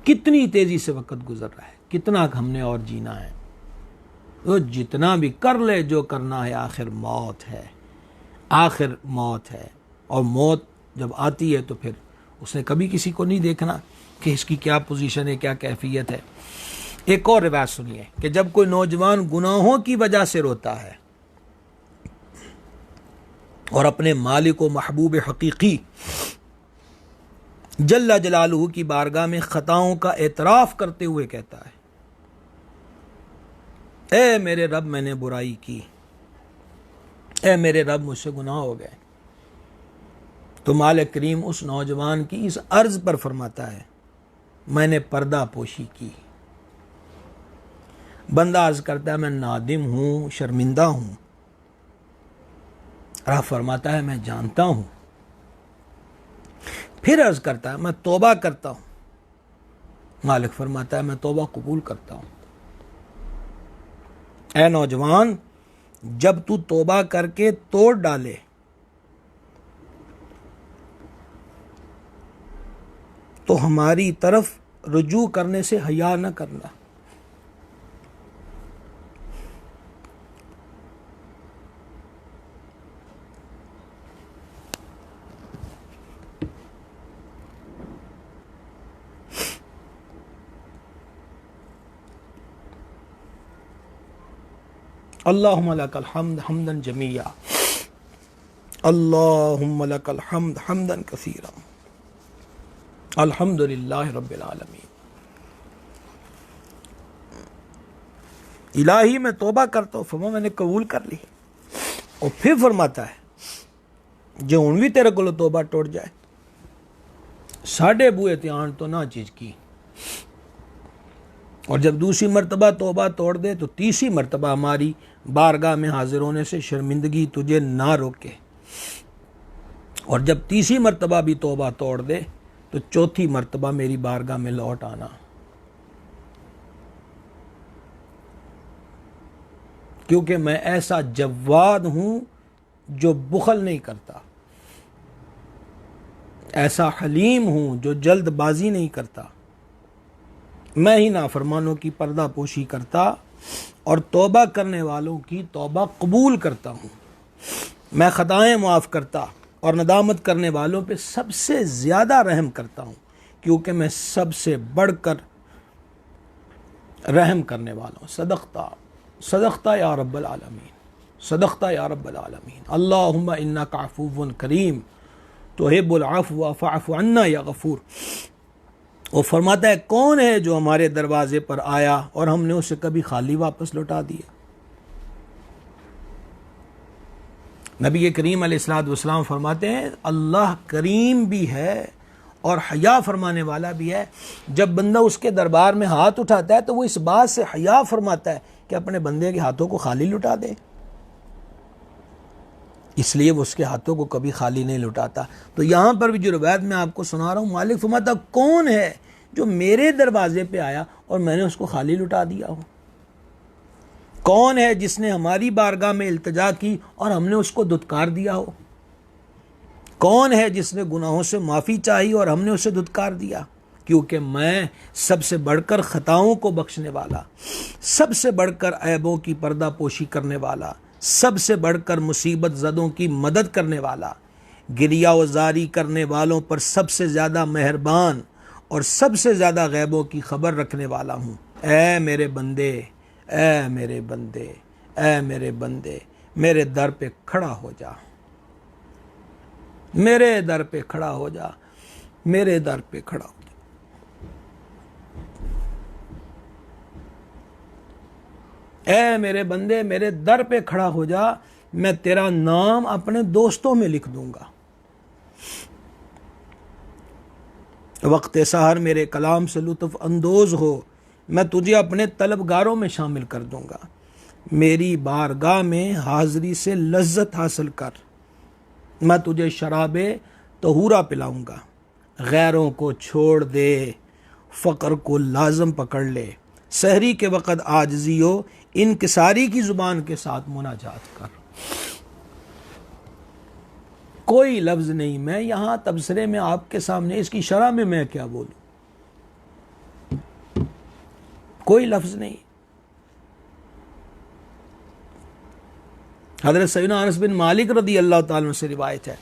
कितनी तेजी से वक्त गुजर रहा है, कितना हमने और जीना है। तो जितना भी कर ले जो करना है, आखिर मौत है, आखिर मौत है। और मौत जब आती है तो फिर उसने कभी किसी को नहीं देखना कि इसकी क्या पोजीशन है, क्या कैफियत है। एक और रिवायत सुनिए कि जब कोई नौजवान गुनाहों की वजह से रोता है और अपने मालिक व महबूब हकीकी जल्ला जलालुहु की बारगाह में खताओं का एतराफ़ करते हुए कहता है, ए मेरे रब मैंने बुराई की, ए मेरे रब मुझसे गुनाह हो गए, तो मालिक करीम उस नौजवान की इस अर्ज पर फरमाता है, मैंने पर्दा पोशी की। बंदा अर्ज करता है, मैं नादिम हूं, शर्मिंदा हूं। रब फरमाता है, मैं जानता हूं। फिर अर्ज करता है, मैं तौबा करता हूं। मालिक फरमाता है, मैं तौबा कबूल करता हूं। ऐ नौजवान, जब तू तौबा करके तोड़ डाले तो हमारी तरफ रुजू करने से हया न करना। अल्लाहुम्मा लकल हम्द हम्दन जमीया, अल्लाहुम्मा लकल हम्द हम्दन कसीरा, अल्हम्दुलिल्लाहि रब्बिल आलमीन। इलाही मैं तौबा करता हूँ, फरमा मैंने कबूल कर ली। और फिर फरमाता है, जो हुण भी तेरे को तौबा टुट जाए, साढ़े बुए त्यान तो ना चीज की। और जब दूसरी मरतबा तौबा तोड़ दे तो तीसरी मरतबा हमारी बारगाह में हाजिर होने से शर्मिंदगी तुझे ना रोके। और जब तीसरी मरतबा भी तौबा तोड़ दे तो चौथी मरतबा मेरी बारगाह में लौट आना, क्योंकि मैं ऐसा जव्वाद हूं जो बुखल नहीं करता, ऐसा हलीम हूं जो जल्दबाजी नहीं करता। मैं ही नाफरमानों की पर्दा पोशी करता और तौबा करने वालों की तौबा कबूल करता हूँ। मैं खताएं माफ़ करता और नदामत करने वालों पे सबसे ज़्यादा रहम करता हूँ, क्योंकि मैं सबसे बढ़कर रहम करने वाला हूँ। सदक़ता सदक़ता या रब्बल आलमीन, सदक़ता या रब्बल आलमीन। अल्लाहुम्मा इन्नका अफ़ुव्वुन करीम तुहिब्बुल अफ़्व फ़अफ़ु अन्ना या गफ़ूर। वो फरमाता है, कौन है जो हमारे दरवाजे पर आया और हमने उसे कभी खाली वापस लौटा दिया। नबी करीम अलैहिस्सलाम फरमाते हैं, अल्लाह करीम भी है और हया फरमाने वाला भी है। जब बंदा उसके दरबार में हाथ उठाता है तो वो इस बात से हया फरमाता है कि अपने बंदे के हाथों को खाली लुटा दे, इसलिए वो उसके हाथों को कभी खाली नहीं लुटाता। तो यहाँ पर भी जो रवायत मैं आपको सुना रहा हूँ, मालिक फरमाता, कौन है जो मेरे दरवाजे पे आया और मैंने उसको खाली लुटा दिया हो। कौन है जिसने हमारी बारगाह में इल्तिजा की और हमने उसको दुत्कार दिया हो। कौन है जिसने गुनाहों से माफ़ी चाही और हमने उसे दुत्कार दिया। क्योंकि मैं सबसे बढ़कर खताओं को बख्शने वाला, सबसे बढ़कर ऐबों की पर्दा पोशी करने वाला, सबसे बढ़कर मुसीबत ज़दों की मदद करने वाला, गिरिया व जारी करने वालों पर सबसे ज़्यादा मेहरबान और सबसे ज़्यादा गैबों की खबर रखने वाला हूँ। ऐ मेरे बंदे, ऐ मेरे बंदे, ऐ मेरे बंदे, मेरे दर पे खड़ा हो जा, मेरे दर पे खड़ा हो जा, मेरे दर पे खड़ा हो जा। ऐ मेरे बंदे, मेरे दर पे खड़ा हो जा, मैं तेरा नाम अपने दोस्तों में लिख दूंगा। वक्त सहर मेरे कलाम से लुत्फ अंदोज हो, मैं तुझे अपने तलबगारों में शामिल कर दूंगा। मेरी बारगाह में हाजिरी से लज्जत हासिल कर, मैं तुझे शराबे तहूरा पिलाऊंगा। गैरों को छोड़ दे, फ़क्र को लाजम पकड़ ले, सहरी के वक़्त आजिज़ी हो, इनकिसारी की ज़ुबान के साथ मुनाजात कर। कोई लफ्ज़ नहीं, मैं यहाँ तबसरे में आपके सामने इसकी शरह में मैं क्या बोलूँ। कोई लफ्ज़ नहीं। हज़रत सैयदना अनस बिन मालिक रदी अल्लाह ताला अन्हु से रिवायत है,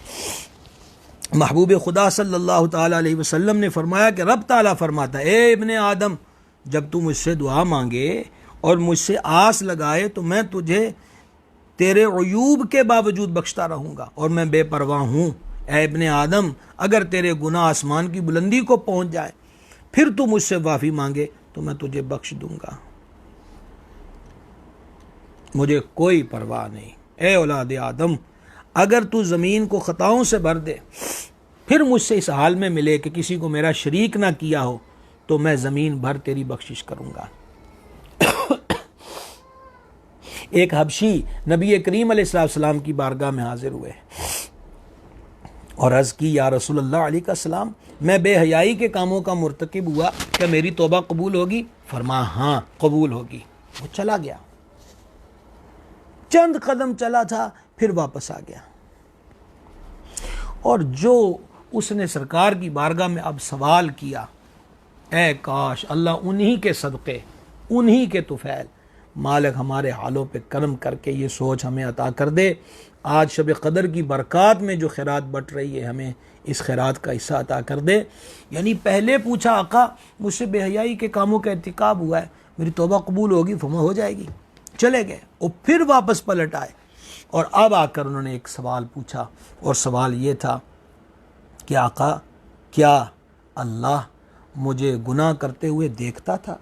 महबूब खुदा सल्लल्लाहु ताला अलैहि वसल्लम ने फरमाया कि रब ताला फरमाता है, ए इब्ने आदम, जब तू मुझसे दुआ मांगे और मुझसे आस लगाए तो मैं तुझे तेरे अयूब के बावजूद बख्शता रहूँगा और मैं बेपरवाह हूँ। ए इब्ने आदम, अगर तेरे गुनाह आसमान की बुलंदी को पहुँच जाए फिर तू मुझसे माफ़ी मांगे तो मैं तुझे बख्श दूँगा, मुझे कोई परवाह नहीं। ए औलाद आदम, अगर तू ज़मीन को ख़ताओं से भर दे फिर मुझसे इस हाल में मिले कि किसी को मेरा शरीक ना किया हो तो मैं ज़मीन भर तेरी बख्शिश करूँगा। एक हबशी नबी करीम अलैहिस्सलाम की बारगाह में हाजिर हुए और अर्ज़ की, या रसूलल्लाह अलैहिस्सलाम, मैं बेहयाई के कामों का मुर्तकिब हुआ, क्या मेरी तौबा कबूल होगी? फरमा, हाँ कबूल होगी। वो चला गया, चंद कदम चला था, फिर वापस आ गया। और जो उसने सरकार की बारगाह में अब सवाल किया, ए काश अल्लाह उन्हीं के सदक़े, उन्हीं के तुफ़ैल मालिक हमारे हालों पे करम करके ये सोच हमें अता कर दे। आज शब क़दर की बरक़ात में जो खैरात बट रही है, हमें इस खैरात का हिस्सा अता कर दे। यानी पहले पूछा, आका मुझसे बेहयाई के कामों का इर्तिकाब हुआ है, मेरी तौबा कबूल होगी? फरमा, हो जाएगी। चले गए और फिर वापस पलट आए और अब आकर उन्होंने एक सवाल पूछा और सवाल ये था कि आका, क्या अल्लाह मुझे गुनाह करते हुए देखता था?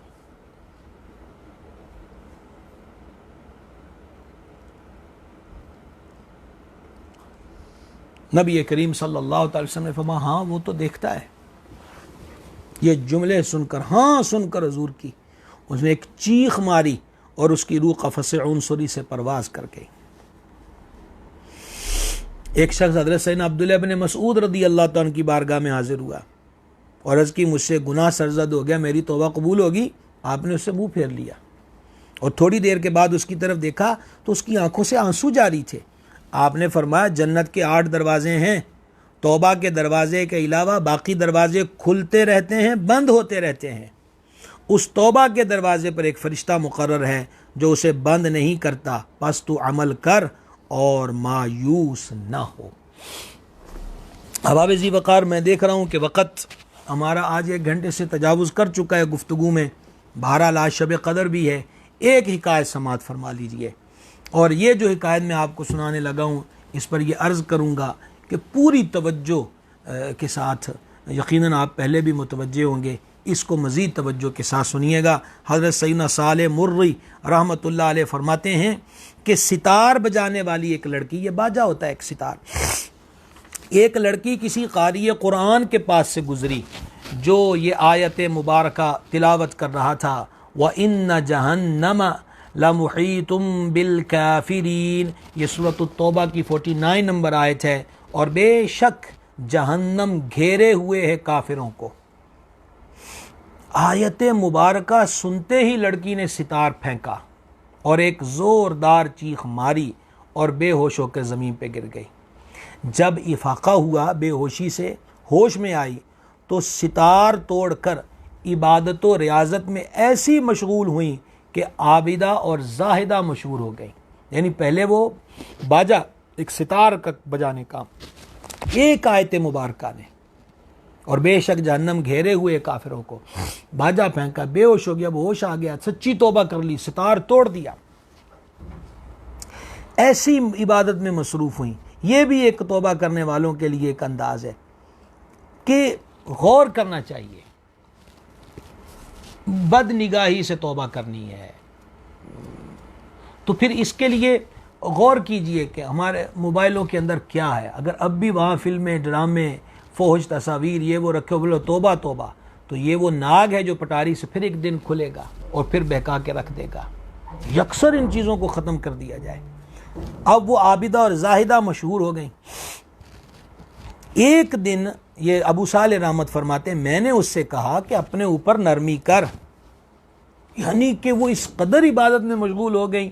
नबी करीम सल्लल्लाहु अलैहि वसल्लम ने फरमाया, हाँ वो तो देखता है। ये जुमले सुनकर, हाँ सुनकर हुजूर की उसने एक चीख मारी और उसकी रूह क़फ़स उनसुरी से परवाज़ कर गई। एक शख्स हज़रत सैयदना अब्दुल्लाह बिन मसऊद रदी अल्लाह तआला की बारगाह में हाजिर हुआ और अर्ज़ की, मुझसे गुनाह सरज़द हो गया, मेरी तौबा कबूल होगी? आपने उससे मुँह फेर लिया और थोड़ी देर के बाद उसकी तरफ देखा तो उसकी आंखों से आंसू जारी थे। आपने फरमाया, जन्नत के 8 दरवाजे हैं, तौबा के दरवाजे के अलावा बाकी दरवाजे खुलते रहते हैं, बंद होते रहते हैं। उस तौबा के दरवाजे पर एक फ़रिश्ता मुकर्रर है जो उसे बंद नहीं करता, बस तू अमल कर और मायूस ना हो। अहबाब-ए-ज़ी वक़ार, मैं देख रहा हूँ कि वक़्त हमारा आज 1 घंटे से तजावुज़ कर चुका है गुफ्तगू में। बहरहाल आज शब क़दर भी है। एक हिकायत समात फरमा लीजिए और ये जो हिकायत मैं आपको सुनाने लगा हूँ इस पर यह अर्ज़ करूँगा कि पूरी तवज्जो के साथ, यकीनन आप पहले भी मुतवज्जे होंगे, इसको मज़ीद तवज्जो के साथ सुनिएगा। हज़रत सैयदना साले मुर्री रहमतुल्लाह अलैह फरमाते हैं कि सितार बजाने वाली एक लड़की, ये बाजा होता है एक सितार, एक लड़की किसी क़ारी कुरान के पास से गुज़री जो ये आयत मुबारका तिलावत कर रहा था, व इन्न जहन्नम लमुहीतुम बिल काफिरीन। ये सूरत तौबा की 49 नंबर आयत है। और बेशक जहन्नम घेरे हुए है काफिरों को। आयत मुबारका सुनते ही लड़की ने सितार फेंका और एक ज़ोरदार चीख मारी और बेहोश होकर ज़मीन पे गिर गई। जब इफाका हुआ, बेहोशी से होश में आई तो सितार तोड़कर इबादत व रियाजत में ऐसी मशगूल हुई कि आबिदा और जाहिदा मशहूर हो गई। यानी पहले वो बाजा, एक सितार का बजाने का, एक आयत मुबारका ने, और बेशक जहन्नम घेरे हुए काफिरों को, बाजा फेंका, बेहोश हो गया, अब होश आ गया, सच्ची तौबा कर ली, सितार तोड़ दिया, ऐसी इबादत में मसरूफ़ हुई। ये भी एक तौबा करने वालों के लिए एक अंदाज है कि गौर करना चाहिए, बद निगाही से तौबा करनी है। तो फिर इसके लिए गौर कीजिए कि हमारे मोबाइलों के अंदर क्या है। अगर अब भी वहाँ फिल्में, ड्रामे, फोहश तस्वीर, ये वो रखे, बोलो तौबा तौबा, तो ये वो नाग है जो पटारी से फिर एक दिन खुलेगा और फिर बहका के रख देगा। यकसर इन चीज़ों को ख़त्म कर दिया जाए। अब वो आबिदा और जाहिदा मशहूर हो गई। एक दिन ये अबू साले रहमत फरमाते हैं, मैंने उससे कहा कि अपने ऊपर नरमी कर, यानी कि वो इस कदर इबादत में मशगूल हो गई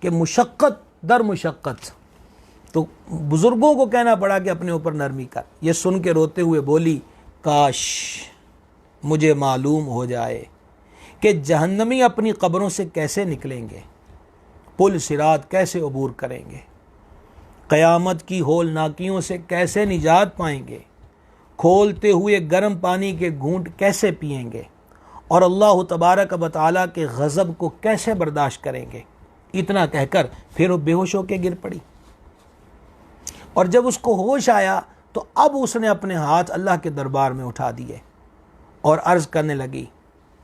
कि मुशक्क़त दर मुशक्क़त। तो बुज़ुर्गों को कहना पड़ा कि अपने ऊपर नरमी कर। ये सुन के रोते हुए बोली, काश मुझे मालूम हो जाए कि जहन्नमी अपनी कब्रों से कैसे निकलेंगे, पुल सिरात कैसे अबूर करेंगे, क़यामत की होलनाकियों से कैसे निजात पाएंगे, खोलते हुए गर्म पानी के घूंट कैसे पिएंगे और अल्लाह तबारक व तआला के गज़ब को कैसे बर्दाश्त करेंगे। इतना कहकर फिर वो बेहोश होकर गिर पड़ी। और जब उसको होश आया तो अब उसने अपने हाथ अल्लाह के दरबार में उठा दिए और अर्ज़ करने लगी।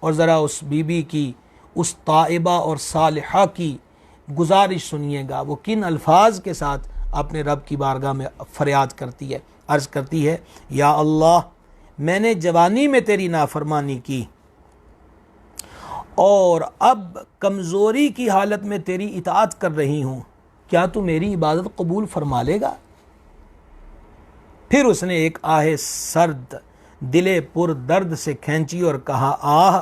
और ज़रा उस बीबी की, उस ताइबा और सालिहा की गुजारिश सुनिएगा, वो किन अल्फाज के साथ अपने रब की बारगाह में फरियाद करती है। अर्ज़ करती है, या अल्लाह, मैंने जवानी में तेरी नाफरमानी की और अब कमज़ोरी की हालत में तेरी इताअत कर रही हूँ, क्या तू मेरी इबादत कबूल फरमा लेगा। फिर उसने एक आहे सर्द दिले पुर दर्द से खींची और कहा, आह,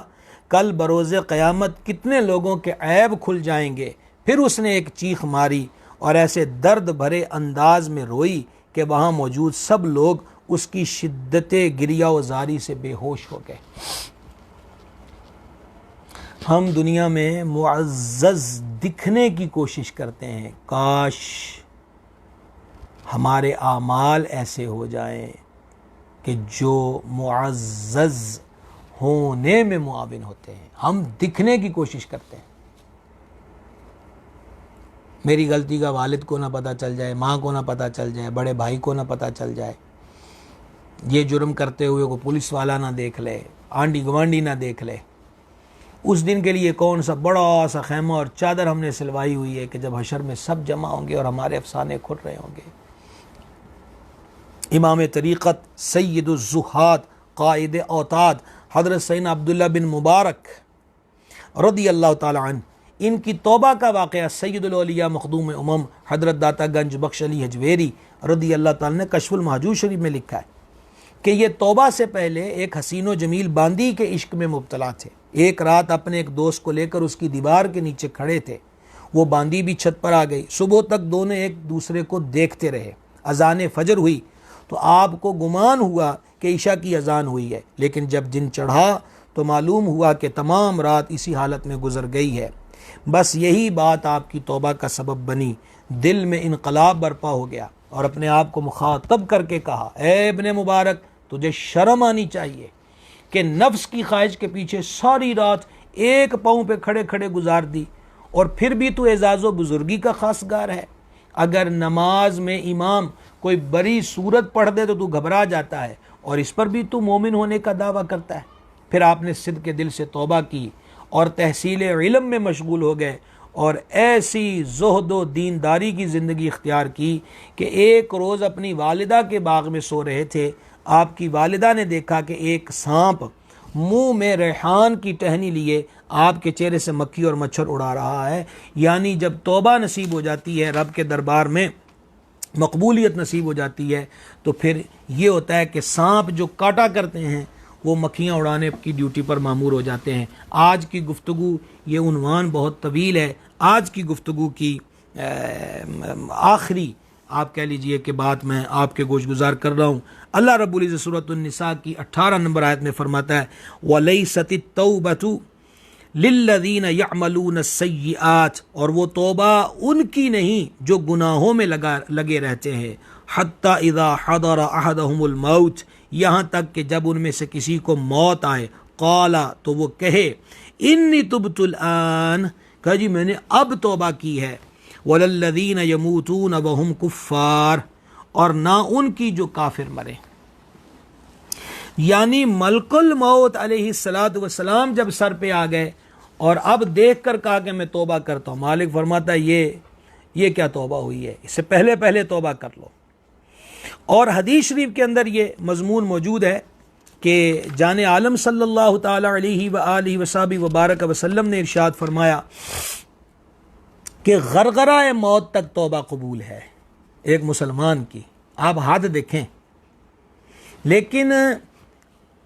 कल बरोज़े क़यामत कितने लोगों के ऐब खुल जाएंगे। फिर उसने एक चीख मारी और ऐसे दर्द भरे अंदाज में रोई कि वहाँ मौजूद सब लोग उसकी शिद्दत गिरिया वज़ारी से बेहोश हो गए। हम दुनिया में मुअज़्ज़ज़ दिखने की कोशिश करते हैं, काश हमारे आमाल ऐसे हो जाएं कि जो मुअज़्ज़ज़ होने में मुआविन होते हैं। हम दिखने की कोशिश करते हैं, मेरी गलती का वालिद को ना पता चल जाए, माँ को ना पता चल जाए, बड़े भाई को ना पता चल जाए, ये जुर्म करते हुए को पुलिस वाला ना देख ले, आंडी गवांडी ना देख ले। उस दिन के लिए कौन सा बड़ा सा खैमा और चादर हमने सिलवाई हुई है कि जब हशर में सब जमा होंगे और हमारे अफसाने खुल रहे होंगे। इमाम तरीक़त सैयदुज़ ज़ुहाद क़ाइद औताद हज़रत सैयदना अब्दुल्ला बिन मुबारक रज़ी अल्लाह ताला अन्हु, इनकी तौबा का वाक़या सैयदुल औलिया मखदूम उमम हज़रत दाता गंज बख्श अली हजवेरी रज़ी अल्लाह ताला ने कश्फुल महजूज शरीफ में लिखा है कि ये तौबा से पहले एक हसीनो जमील बांदी के इश्क में मुब्तला थे। एक रात अपने एक दोस्त को लेकर उसकी दीवार के नीचे खड़े थे। वो बांदी भी छत पर आ गई। सुबह तक दोनों एक दूसरे को देखते रहे। अजान फजर हुई तो आपको गुमान हुआ कि ईशा की अजान हुई है, लेकिन जब दिन चढ़ा तो मालूम हुआ कि तमाम रात इसी हालत में गुजर गई है। बस यही बात आपकी तौबा का सबब बनी। दिल में इनकलाब बर्पा हो गया और अपने आप को मुखातब करके कहा, ए इब्ने मुबारक, तुझे शर्म आनी चाहिए कि नफ्स की ख्वाहिश के पीछे सारी रात एक पाँव पे खड़े खड़े गुजार दी और फिर भी तू एजाज़ो बुजुर्गी का खासगार है। अगर नमाज में इमाम कोई बड़ी सूरत पढ़ दे तो तू घबरा जाता है और इस पर भी तू मोमिन होने का दावा करता है। फिर आपने सिद्क़ के दिल से तौबा की और तहसील इल्म में मशगूल हो गए और ऐसी ज़ुहद दीनदारी की ज़िंदगी इख्तियार की कि एक रोज़ अपनी वालिदा के बाग में सो रहे थे। आपकी वालिदा ने देखा कि एक सांप मुंह में रेहान की टहनी लिए आपके चेहरे से मक्खी और मच्छर उड़ा रहा है। यानी जब तौबा नसीब हो जाती है, रब के दरबार में मकबूलियत नसीब हो जाती है, तो फिर ये होता है कि सांप जो काटा करते हैं वो मक्खियाँ उड़ाने की ड्यूटी पर मामूर हो जाते हैं। आज की गुफ्तगू, ये उन्वान बहुत तवील है, आज की गुफ्तगू की आखिरी आप कह लीजिए कि बात मैं आपके गोश गुजार कर रहा हूँ। अल्लाह रब्बुल इज़्ज़त सूरत निसा की 18 नंबर आयत में फरमाता है, वलैसतित तौबतु लिल्लज़ीना यअमलून सय्यिआत, और वो तौबा उनकी नहीं जो गुनाहों में लगे रहते हैं। हत्ता इज़ा हदर अहदहुमुल मौत, यहाँ तक कि जब उनमें से किसी को मौत आए, क़ाला, तो वो कहे, इन्नी तुब्तुल आन, कहा जी मैंने अब तौबा की है। वलल्लज़ीना यमूतून वहुम कुफ़्फ़ार, और ना उनकी जो काफिर मरे। यानी मलकुल मौत अलैहिस्सलातु वस्सलाम जब सर पे आ गए और अब देख कर कहा कि मैं तौबा करता हूँ, मालिक फरमाता है ये क्या तौबा हुई है, इससे पहले पहले तौबा कर लो। और हदीस शरीफ के अंदर ये मजमून मौजूद है कि जाने आलम सल्लल्लाहु ताला अलैहि व आलिहि व बारक वसल्लम ने इरशाद फरमाया कि गरगराए मौत तक तौबा कबूल है एक मुसलमान की। आप हाथ देखें, लेकिन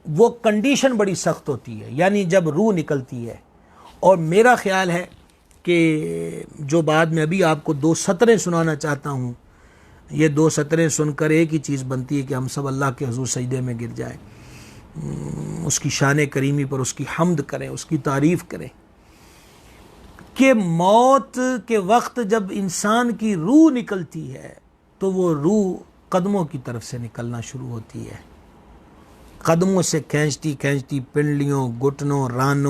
वो कंडीशन बड़ी सख्त होती है, यानी जब रूह निकलती है। और मेरा ख्याल है कि जो बाद में अभी आपको 2 सतरें सुनाना चाहता हूँ, ये 2 सतरें सुनकर एक ही चीज़ बनती है कि हम सब अल्लाह के हुज़ूर सजदे में गिर जाएं। उसकी शान करीमी पर उसकी हम्द करें, उसकी तारीफ़ करें कि मौत के वक्त जब इंसान की रूह निकलती है तो वो रूह कदमों की तरफ से निकलना शुरू होती है, कदमों से खींचती खींचती पिंडलियों, घुटनों, रानों,